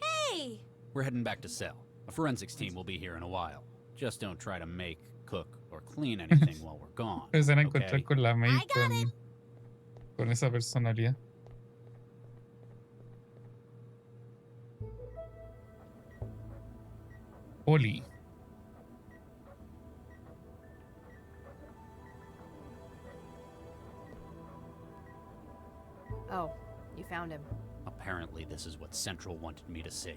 [SPEAKER 8] Hey!
[SPEAKER 2] We're heading back to cell. A forensics team will be here in a while. Just don't try to make, cook, or clean anything while we're gone.
[SPEAKER 1] Se van a
[SPEAKER 2] okay?
[SPEAKER 1] encontrar con la May
[SPEAKER 8] I got it.
[SPEAKER 1] con esa personalidad. Oli.
[SPEAKER 3] Oh, you found him.
[SPEAKER 2] Apparently this is what Central wanted me to see.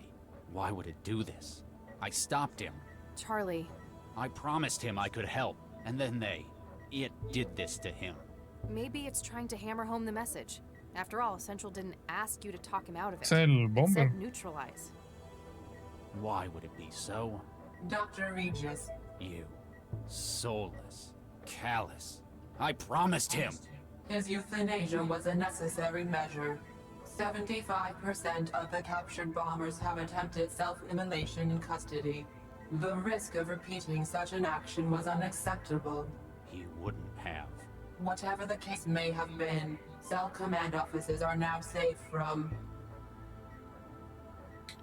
[SPEAKER 2] Why would it do this? I stopped him.
[SPEAKER 3] Charlie,
[SPEAKER 2] I promised him I could help, and then it did this to him.
[SPEAKER 3] maybe it's trying to hammer home the message. After all, Central didn't ask you to talk him out of it.
[SPEAKER 1] Es el
[SPEAKER 3] It
[SPEAKER 1] bomber.
[SPEAKER 3] said neutralize.
[SPEAKER 2] Why would it be so?
[SPEAKER 12] Dr. Regis.
[SPEAKER 2] You, soulless, callous. I promised him.
[SPEAKER 12] His euthanasia was a necessary measure. 75% of the captured bombers have attempted self-immolation in custody. The risk of repeating such an action was unacceptable.
[SPEAKER 2] He wouldn't have.
[SPEAKER 12] Whatever the case may have been, cell command offices are now safe from...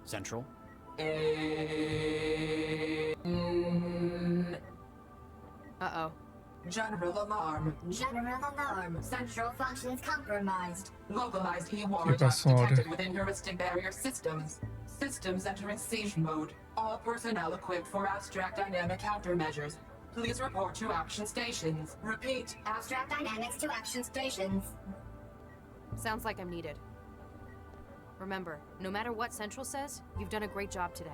[SPEAKER 2] Central?
[SPEAKER 3] Uh-oh.
[SPEAKER 12] General alarm.
[SPEAKER 4] General alarm. Central functions compromised.
[SPEAKER 12] Localized E-war
[SPEAKER 1] ¿Qué
[SPEAKER 12] attacks
[SPEAKER 1] pasó ahora?
[SPEAKER 12] detected within heuristic barrier systems. Systems entering siege mode. All personnel equipped for abstract dynamic countermeasures. Please report to action stations. Repeat.
[SPEAKER 4] Abstract dynamics to action stations.
[SPEAKER 3] Sounds like I'm needed. Remember, no matter what Central says, you've done a great job today.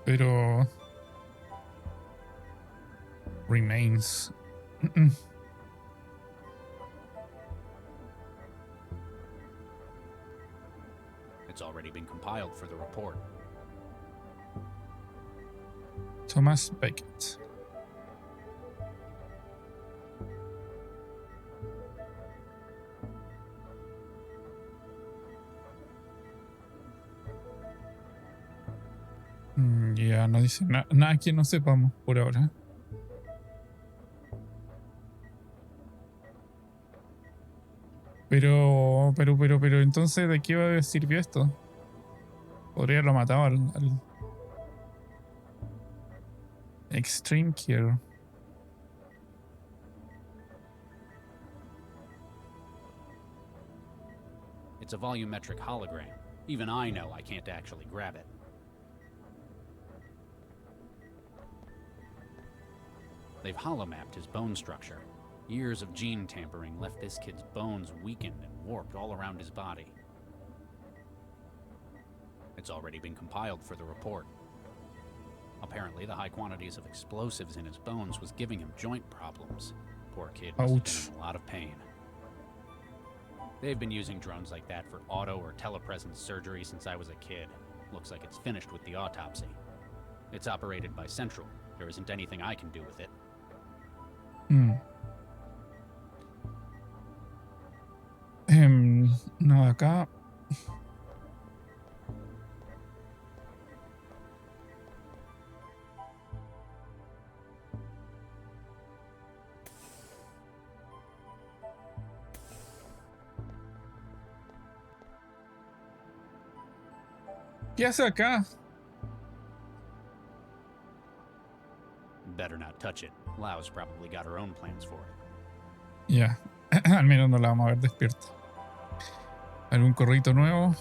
[SPEAKER 1] Pero... Remains.
[SPEAKER 2] It's already been compiled for the report.
[SPEAKER 1] Thomas Beckett. Ya no dice nada que no sepamos por ahora. Pero entonces, ¿de qué sirvió esto? Podría haberlo matado al Extreme Care.
[SPEAKER 2] It's a volumetric hologram. Even I know I can't actually grab it. They've holomapped his bone structure. Years of gene tampering left this kid's bones weakened and warped all around his body. It's already been compiled for the report. Apparently, the high quantities of explosives in his bones was giving him joint problems. Poor kid must have been in a lot of pain. They've been using drones like that for auto or telepresence surgery since I was a kid. Looks like it's finished with the autopsy. It's operated by Central. There isn't anything I can do with it.
[SPEAKER 1] No, acá. ¿Qué hace acá?
[SPEAKER 2] Better not touch it. Lau's probably got her own plans for it.
[SPEAKER 1] Ya. Al menos no la vamos a ver despierta. ¿Algún corrito nuevo?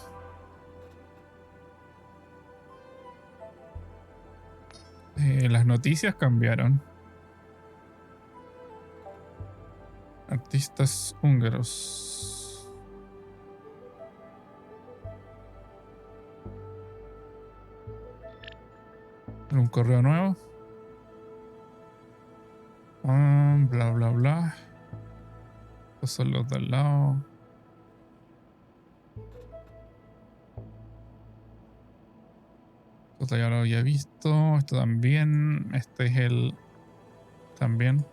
[SPEAKER 1] Las noticias cambiaron. Artistas húngaros. ¿Algún correo nuevo? Bla, bla, bla. Estos son los de al lado. Esto ya lo había visto. Esto también. Este es el... También.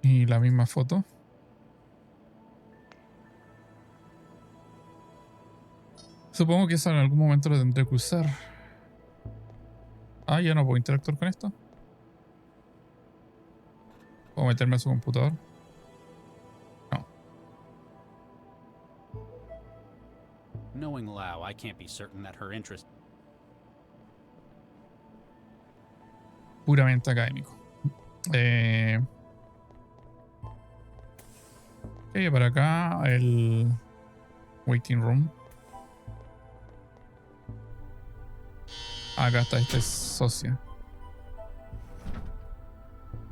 [SPEAKER 1] Y la misma foto. Supongo que eso en algún momento lo tendré que usar. Ah, ya no puedo interactuar con esto. ¿Puedo meterme a su computador? No.
[SPEAKER 2] Knowing Lau, I can't be certain that her interest.
[SPEAKER 1] Puramente académico. Ok, para acá el waiting room. Acá está este socio.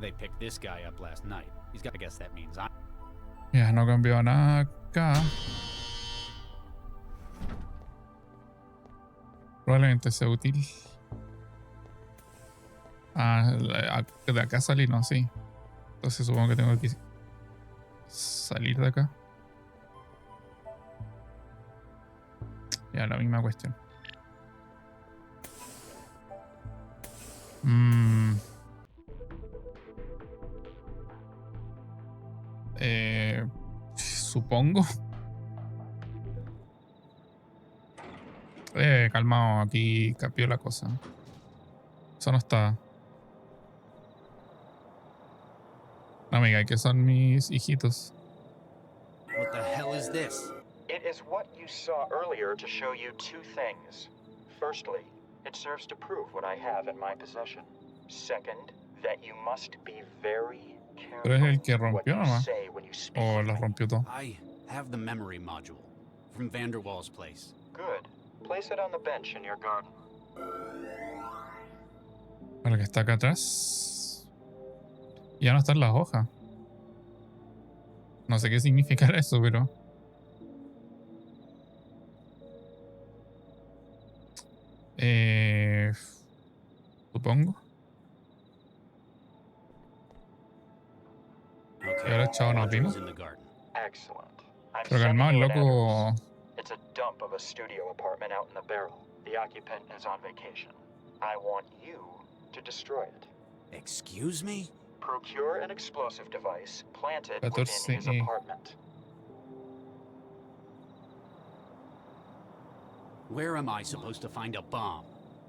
[SPEAKER 2] They picked this guy up last night. He's got to guess that means I.
[SPEAKER 1] Ya, no cambió nada acá. Probablemente sea útil. De acá salí, no, sí. Entonces supongo que tengo que salir de acá. Ya, la misma cuestión. Supongo. Calmado, aquí cambió la cosa. Eso no está. No me diga que son mis hijitos.
[SPEAKER 2] What the hell is this?
[SPEAKER 13] It is what you saw earlier to show you two things. Firstly, it serves to prove what I have in my possession. Second, that you must be very careful.
[SPEAKER 1] Pero es el que rompió nomás. O lo rompió todo.
[SPEAKER 2] I have the memory module from Vanderwall's place.
[SPEAKER 13] Good. Place it on the bench in your garden.
[SPEAKER 1] Para que está acá atrás. Ya no están las hojas. No sé qué significará eso, pero... Supongo. Y ahora chao, nos vimos.
[SPEAKER 13] Excellent. I'm
[SPEAKER 1] Pero calmado, el
[SPEAKER 13] sending you an
[SPEAKER 1] loco...
[SPEAKER 13] address. It's a dump of a studio apartment out in the barrel. The occupant is on vacation. I want you to destroy it.
[SPEAKER 2] Excuse me?
[SPEAKER 13] Procure an explosive device, plant it
[SPEAKER 1] 14
[SPEAKER 13] within his apartment.
[SPEAKER 2] Where am I supposed to find a bomb?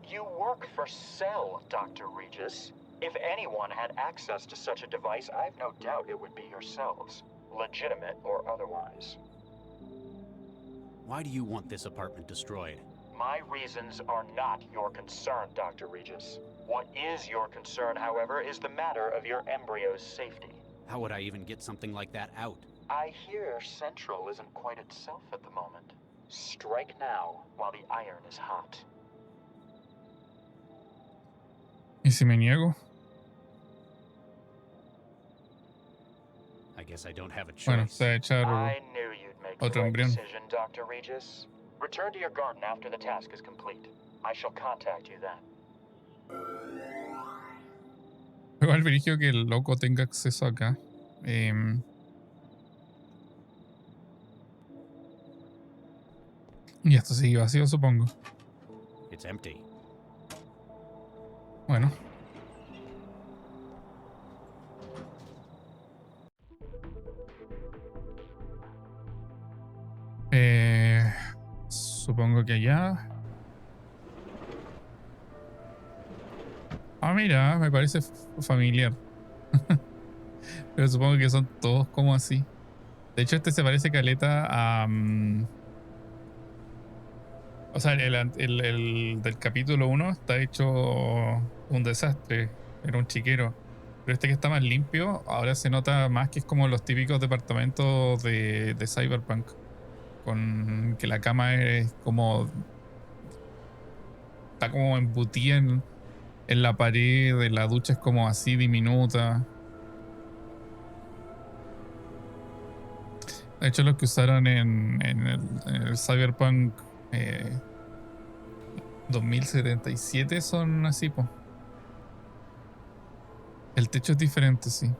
[SPEAKER 13] You work for Cell, Dr. Regis. If anyone had access to such a device, I've no doubt it would be yourselves. Legitimate or otherwise.
[SPEAKER 2] Why do you want this apartment destroyed?
[SPEAKER 13] My reasons are not your concern, Dr. Regis. What is your concern, however, is the matter of your embryo's safety.
[SPEAKER 2] How would I even get something like that out?
[SPEAKER 13] I hear Central isn't quite itself at the moment. Strike now, while the iron is hot.
[SPEAKER 1] ¿Y si me niego?
[SPEAKER 2] I guess I don't have a choice.
[SPEAKER 1] Bueno, se va a echar
[SPEAKER 13] I knew you'd make the
[SPEAKER 1] otro
[SPEAKER 13] right
[SPEAKER 1] embrión.
[SPEAKER 13] decision, Dr. Regis. Return to your garden after the task is complete. I shall contact you then.
[SPEAKER 1] Igual dirigio que el loco tenga acceso acá. Y esto sigue vacío, supongo.
[SPEAKER 2] It's empty.
[SPEAKER 1] Bueno. Supongo que allá. Ah, mira, me parece familiar. Pero supongo que son todos como así. De hecho, este se parece caleta a... o sea, el del capítulo 1 está hecho un desastre. Era un chiquero. Pero este que está más limpio, ahora se nota más que es como los típicos departamentos de Cyberpunk. Con que la cama es como... Está como embutida en la pared, de la ducha es como así diminuta. De hecho, los que usaron en el Cyberpunk 2077 son así, po. El techo es diferente, sí.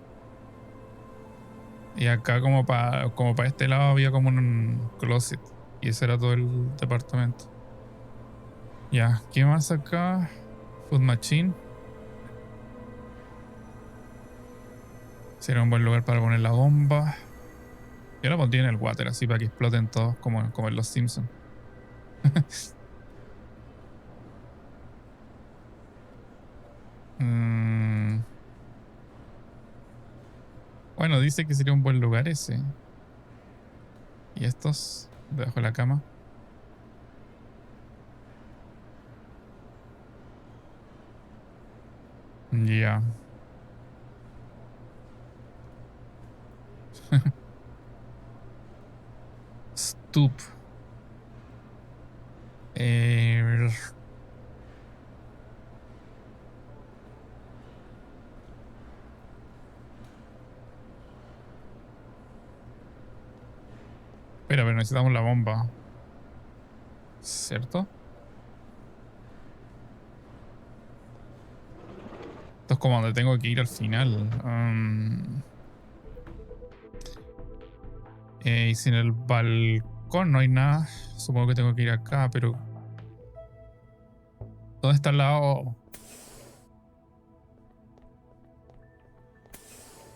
[SPEAKER 1] Y acá como para este lado había como un closet. Y ese era todo el departamento. Ya, ¿qué más acá? Food Machine. Sería un buen lugar para poner la bomba. Yo la pondría en el water, así para que exploten todos como en los Simpsons. Bueno, dice que sería un buen lugar ese. Y estos, debajo de la cama. Ya. Stoop. Eh, pero necesitamos la bomba. ¿Cierto? Esto es como donde tengo que ir al final. Y si en el balcón no hay nada, supongo que tengo que ir acá, pero... ¿Dónde está el lado?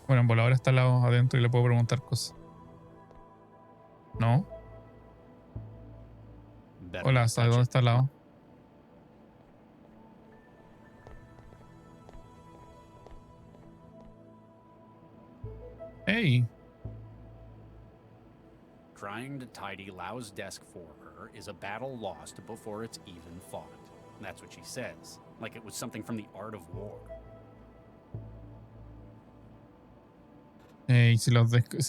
[SPEAKER 1] Bueno, en voladora está al lado adentro y le puedo preguntar cosas. ¿No? Hola, ¿sabes dónde está el lado? Hey.
[SPEAKER 2] Trying to tidy Lau's desk for her is a battle lost before it's even fought. That's what she says, like it was something from the art of war.
[SPEAKER 1] Y si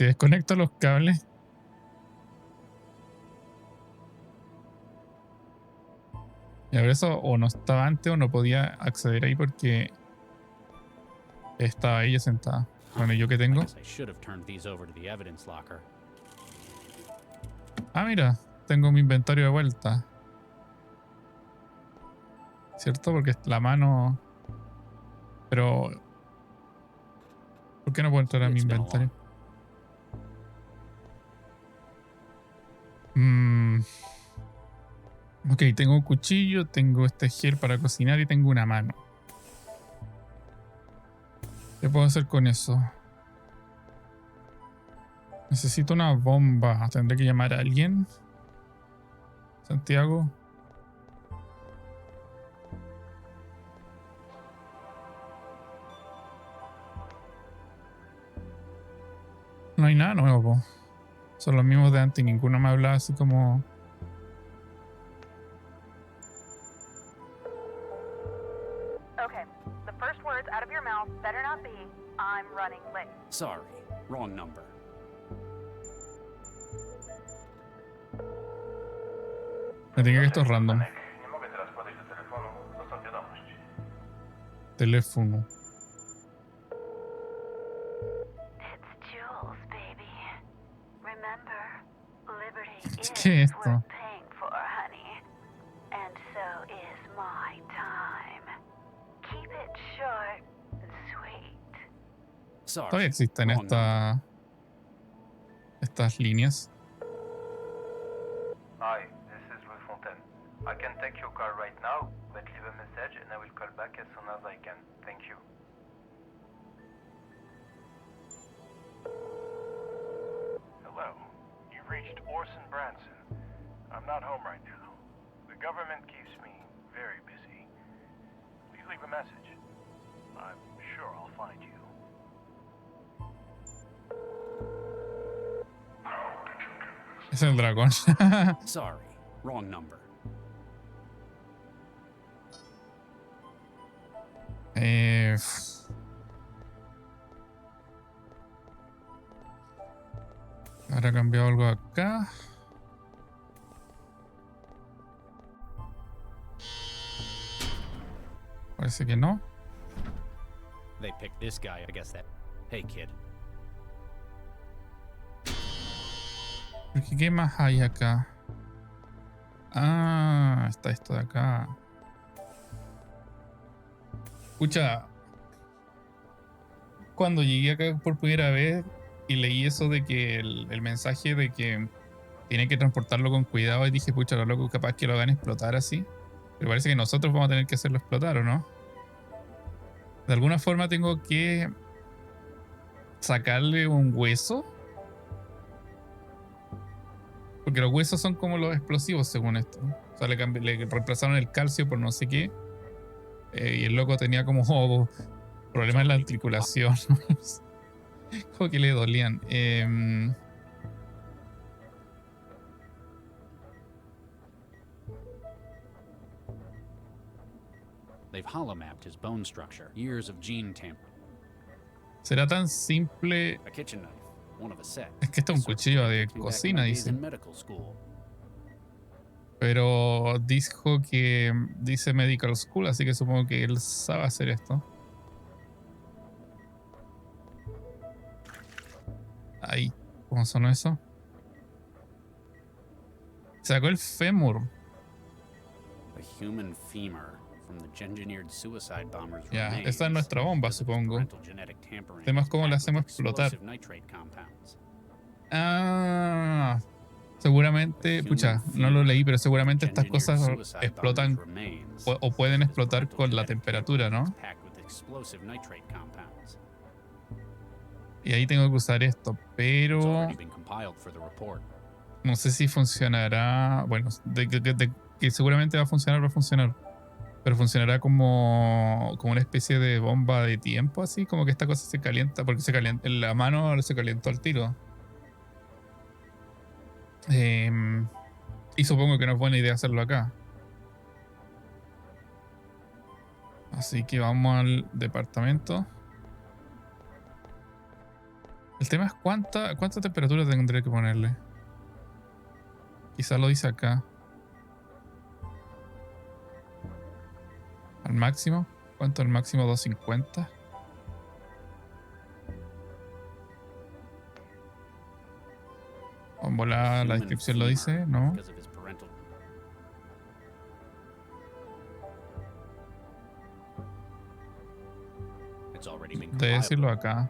[SPEAKER 1] desconecto los cables. Y a ver, eso o no estaba antes o no podía acceder ahí porque estaba ella sentada. Bueno, ¿y yo qué tengo? Ah, mira, tengo mi inventario de vuelta. ¿Cierto? Porque la mano... Pero... ¿por qué no puedo entrar a mi inventario? Ok, tengo un cuchillo, tengo este gel para cocinar y tengo una mano. ¿Qué puedo hacer con eso? Necesito una bomba. ¿Tendré que llamar a alguien? Santiago. No hay nada nuevo, po. Son los mismos de antes y ninguno me habla así como...
[SPEAKER 5] Okay, the first words out of your mouth better not be, I'm running late.
[SPEAKER 2] Sorry, wrong number.
[SPEAKER 1] Me diga que esto es random. Teléfono. ¿Qué es esto? Todavía existen estas líneas.
[SPEAKER 14] Hi, this is Louis Fontaine. I can take your call right now, but leave a message and I will call back as soon as I can. Thank you. Hello. You reached Orson Branson. I'm not home right now. The government keeps me very busy. Please leave a message. I'm sure I'll find you.
[SPEAKER 1] Es el dragón.
[SPEAKER 2] Sorry, wrong number.
[SPEAKER 1] Ahora ha cambiado algo acá. Parece que no.
[SPEAKER 2] They picked this guy, I guess that. Hey, kid.
[SPEAKER 1] Porque ¿qué más hay acá? Ah, está esto de acá. Escucha, cuando llegué acá por primera vez y leí eso de que el mensaje de que tiene que transportarlo con cuidado, y dije, pucha, lo loco, capaz que lo hagan explotar así. Pero parece que nosotros vamos a tener que hacerlo explotar, ¿o no? De alguna forma tengo que sacarle un hueso. Porque los huesos son como los explosivos, según esto. O sea, le reemplazaron el calcio por no sé qué. Y el loco tenía como problemas en la articulación. Como que le dolían.
[SPEAKER 2] They've holomapped his bone structure. Years of gene tampering.
[SPEAKER 1] ¿Será tan simple?
[SPEAKER 2] A kitchen knife, one of a set.
[SPEAKER 1] Es que esto es un cuchillo de cocina, dice. Pero dijo que dice medical school, así que supongo que él sabe hacer esto. Ahí, ¿cómo sonó eso? Sacó el fémur.
[SPEAKER 2] A human femur from the engineered suicide bombers.
[SPEAKER 1] Ya, esta es nuestra bomba, supongo. El tema es cómo la hacemos explotar. Ah, seguramente, pucha, no lo leí, pero seguramente estas cosas explotan o pueden explotar con la temperatura, ¿no? Y ahí tengo que usar esto, pero no sé si funcionará. Bueno, de que seguramente va a funcionar. Pero funcionará como una especie de bomba de tiempo, así como que esta cosa se calienta, porque se calienta, en la mano se calentó al tiro. Y supongo que no es buena idea hacerlo acá. Así que vamos al departamento. El tema es cuánta temperatura tendré que ponerle. Quizá lo dice acá. Al máximo. ¿Cuánto al máximo? 250. Vamos a la descripción lo dice, ¿no? Debe decirlo acá.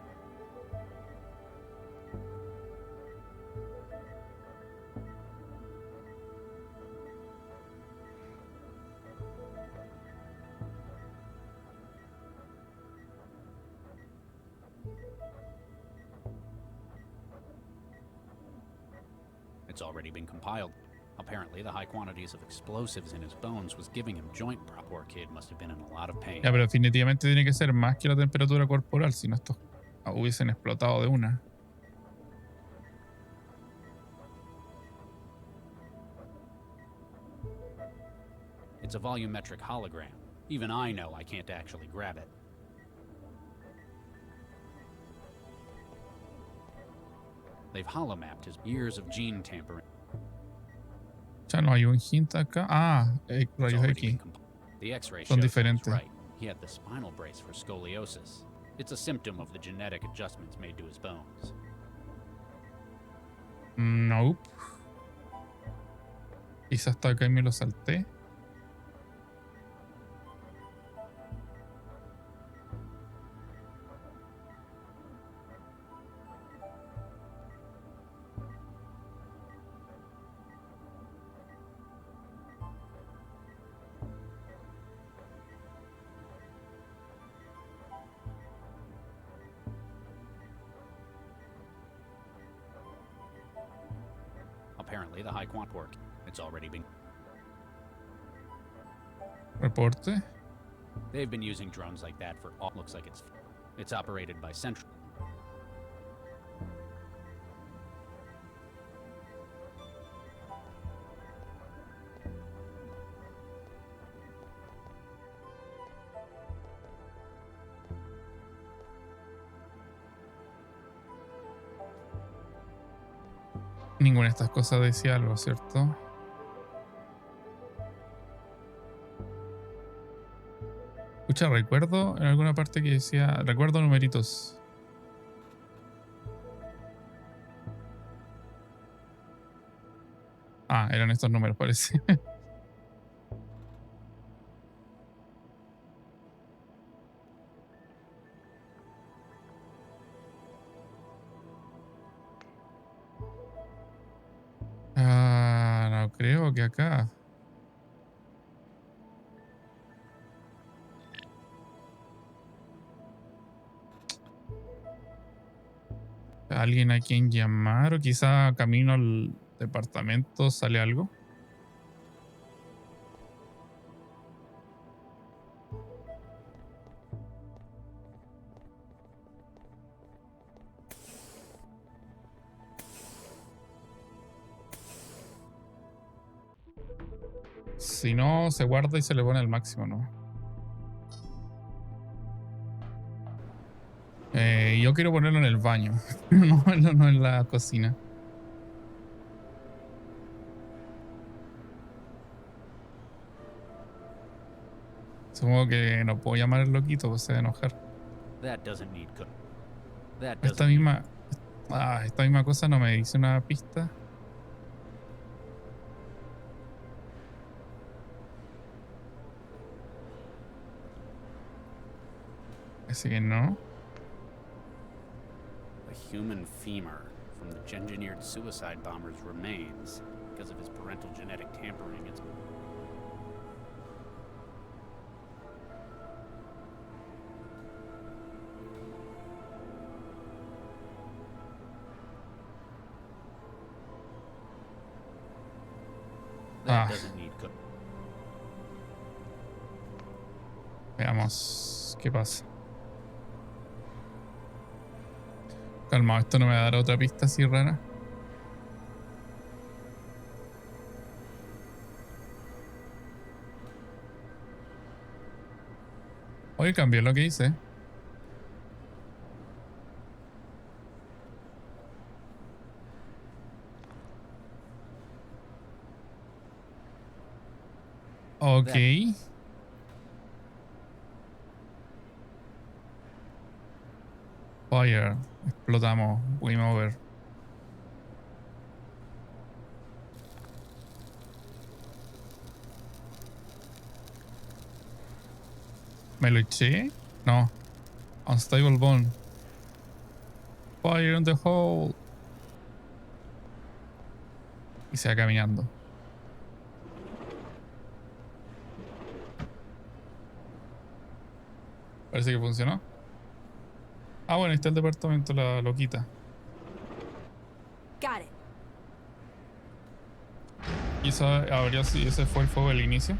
[SPEAKER 2] It's already been compiled. Apparently, the high quantities of explosives in his bones was giving him joint problems. Poor kid must have been in a lot of pain.
[SPEAKER 1] Ya, pero definitivamente tiene que ser más que la temperatura corporal, si no estos hubiesen explotado de una.
[SPEAKER 2] It's a volumetric hologram. Even I know I can't actually grab it. They've holomapped his years of gene tampering.
[SPEAKER 1] Ya no hay un hint acá. Ah, rayos X.
[SPEAKER 2] The X-ray
[SPEAKER 1] Son
[SPEAKER 2] shows
[SPEAKER 1] diferentes.
[SPEAKER 2] right. He had the spinal brace for scoliosis. It's a symptom of the genetic adjustments made to his bones.
[SPEAKER 1] Nope. Quizás hasta acá y me lo salté.
[SPEAKER 2] Apparently, the high quant work. It's already been.
[SPEAKER 1] Reporte.
[SPEAKER 2] They've been using drones like that for all. Looks like it's operated by Central.
[SPEAKER 1] Ninguna de estas cosas decía algo, ¿cierto? Escucha, recuerdo en alguna parte que decía... Recuerdo numeritos. Ah, eran estos números, parece. No creo que acá. ¿Alguien a quien llamar? O quizá camino al departamento sale algo. Si no, se guarda y se le pone al máximo, ¿no? Yo quiero ponerlo en el baño, no en la cocina. Supongo que no puedo llamar al loquito, pues se va a enojar. Esta misma cosa no me dice una pista. Así que no.
[SPEAKER 2] A human femur from the engineered suicide bomber's remains because of his parental genetic tampering. It's
[SPEAKER 1] Veamos qué pasa. Calma, esto no me va a dar otra pista así rara. Oye, cambió lo que hice. Ok. Fire. Explotamos. Voy a mover. ¿Me lo eché? No. Unstable bone. Fire in the hole. Y se va caminando. Parece que funcionó. Ah, bueno, ahí está el departamento, la loquita.
[SPEAKER 8] Got it.
[SPEAKER 1] Quizá habría si ese fue el fuego del inicio.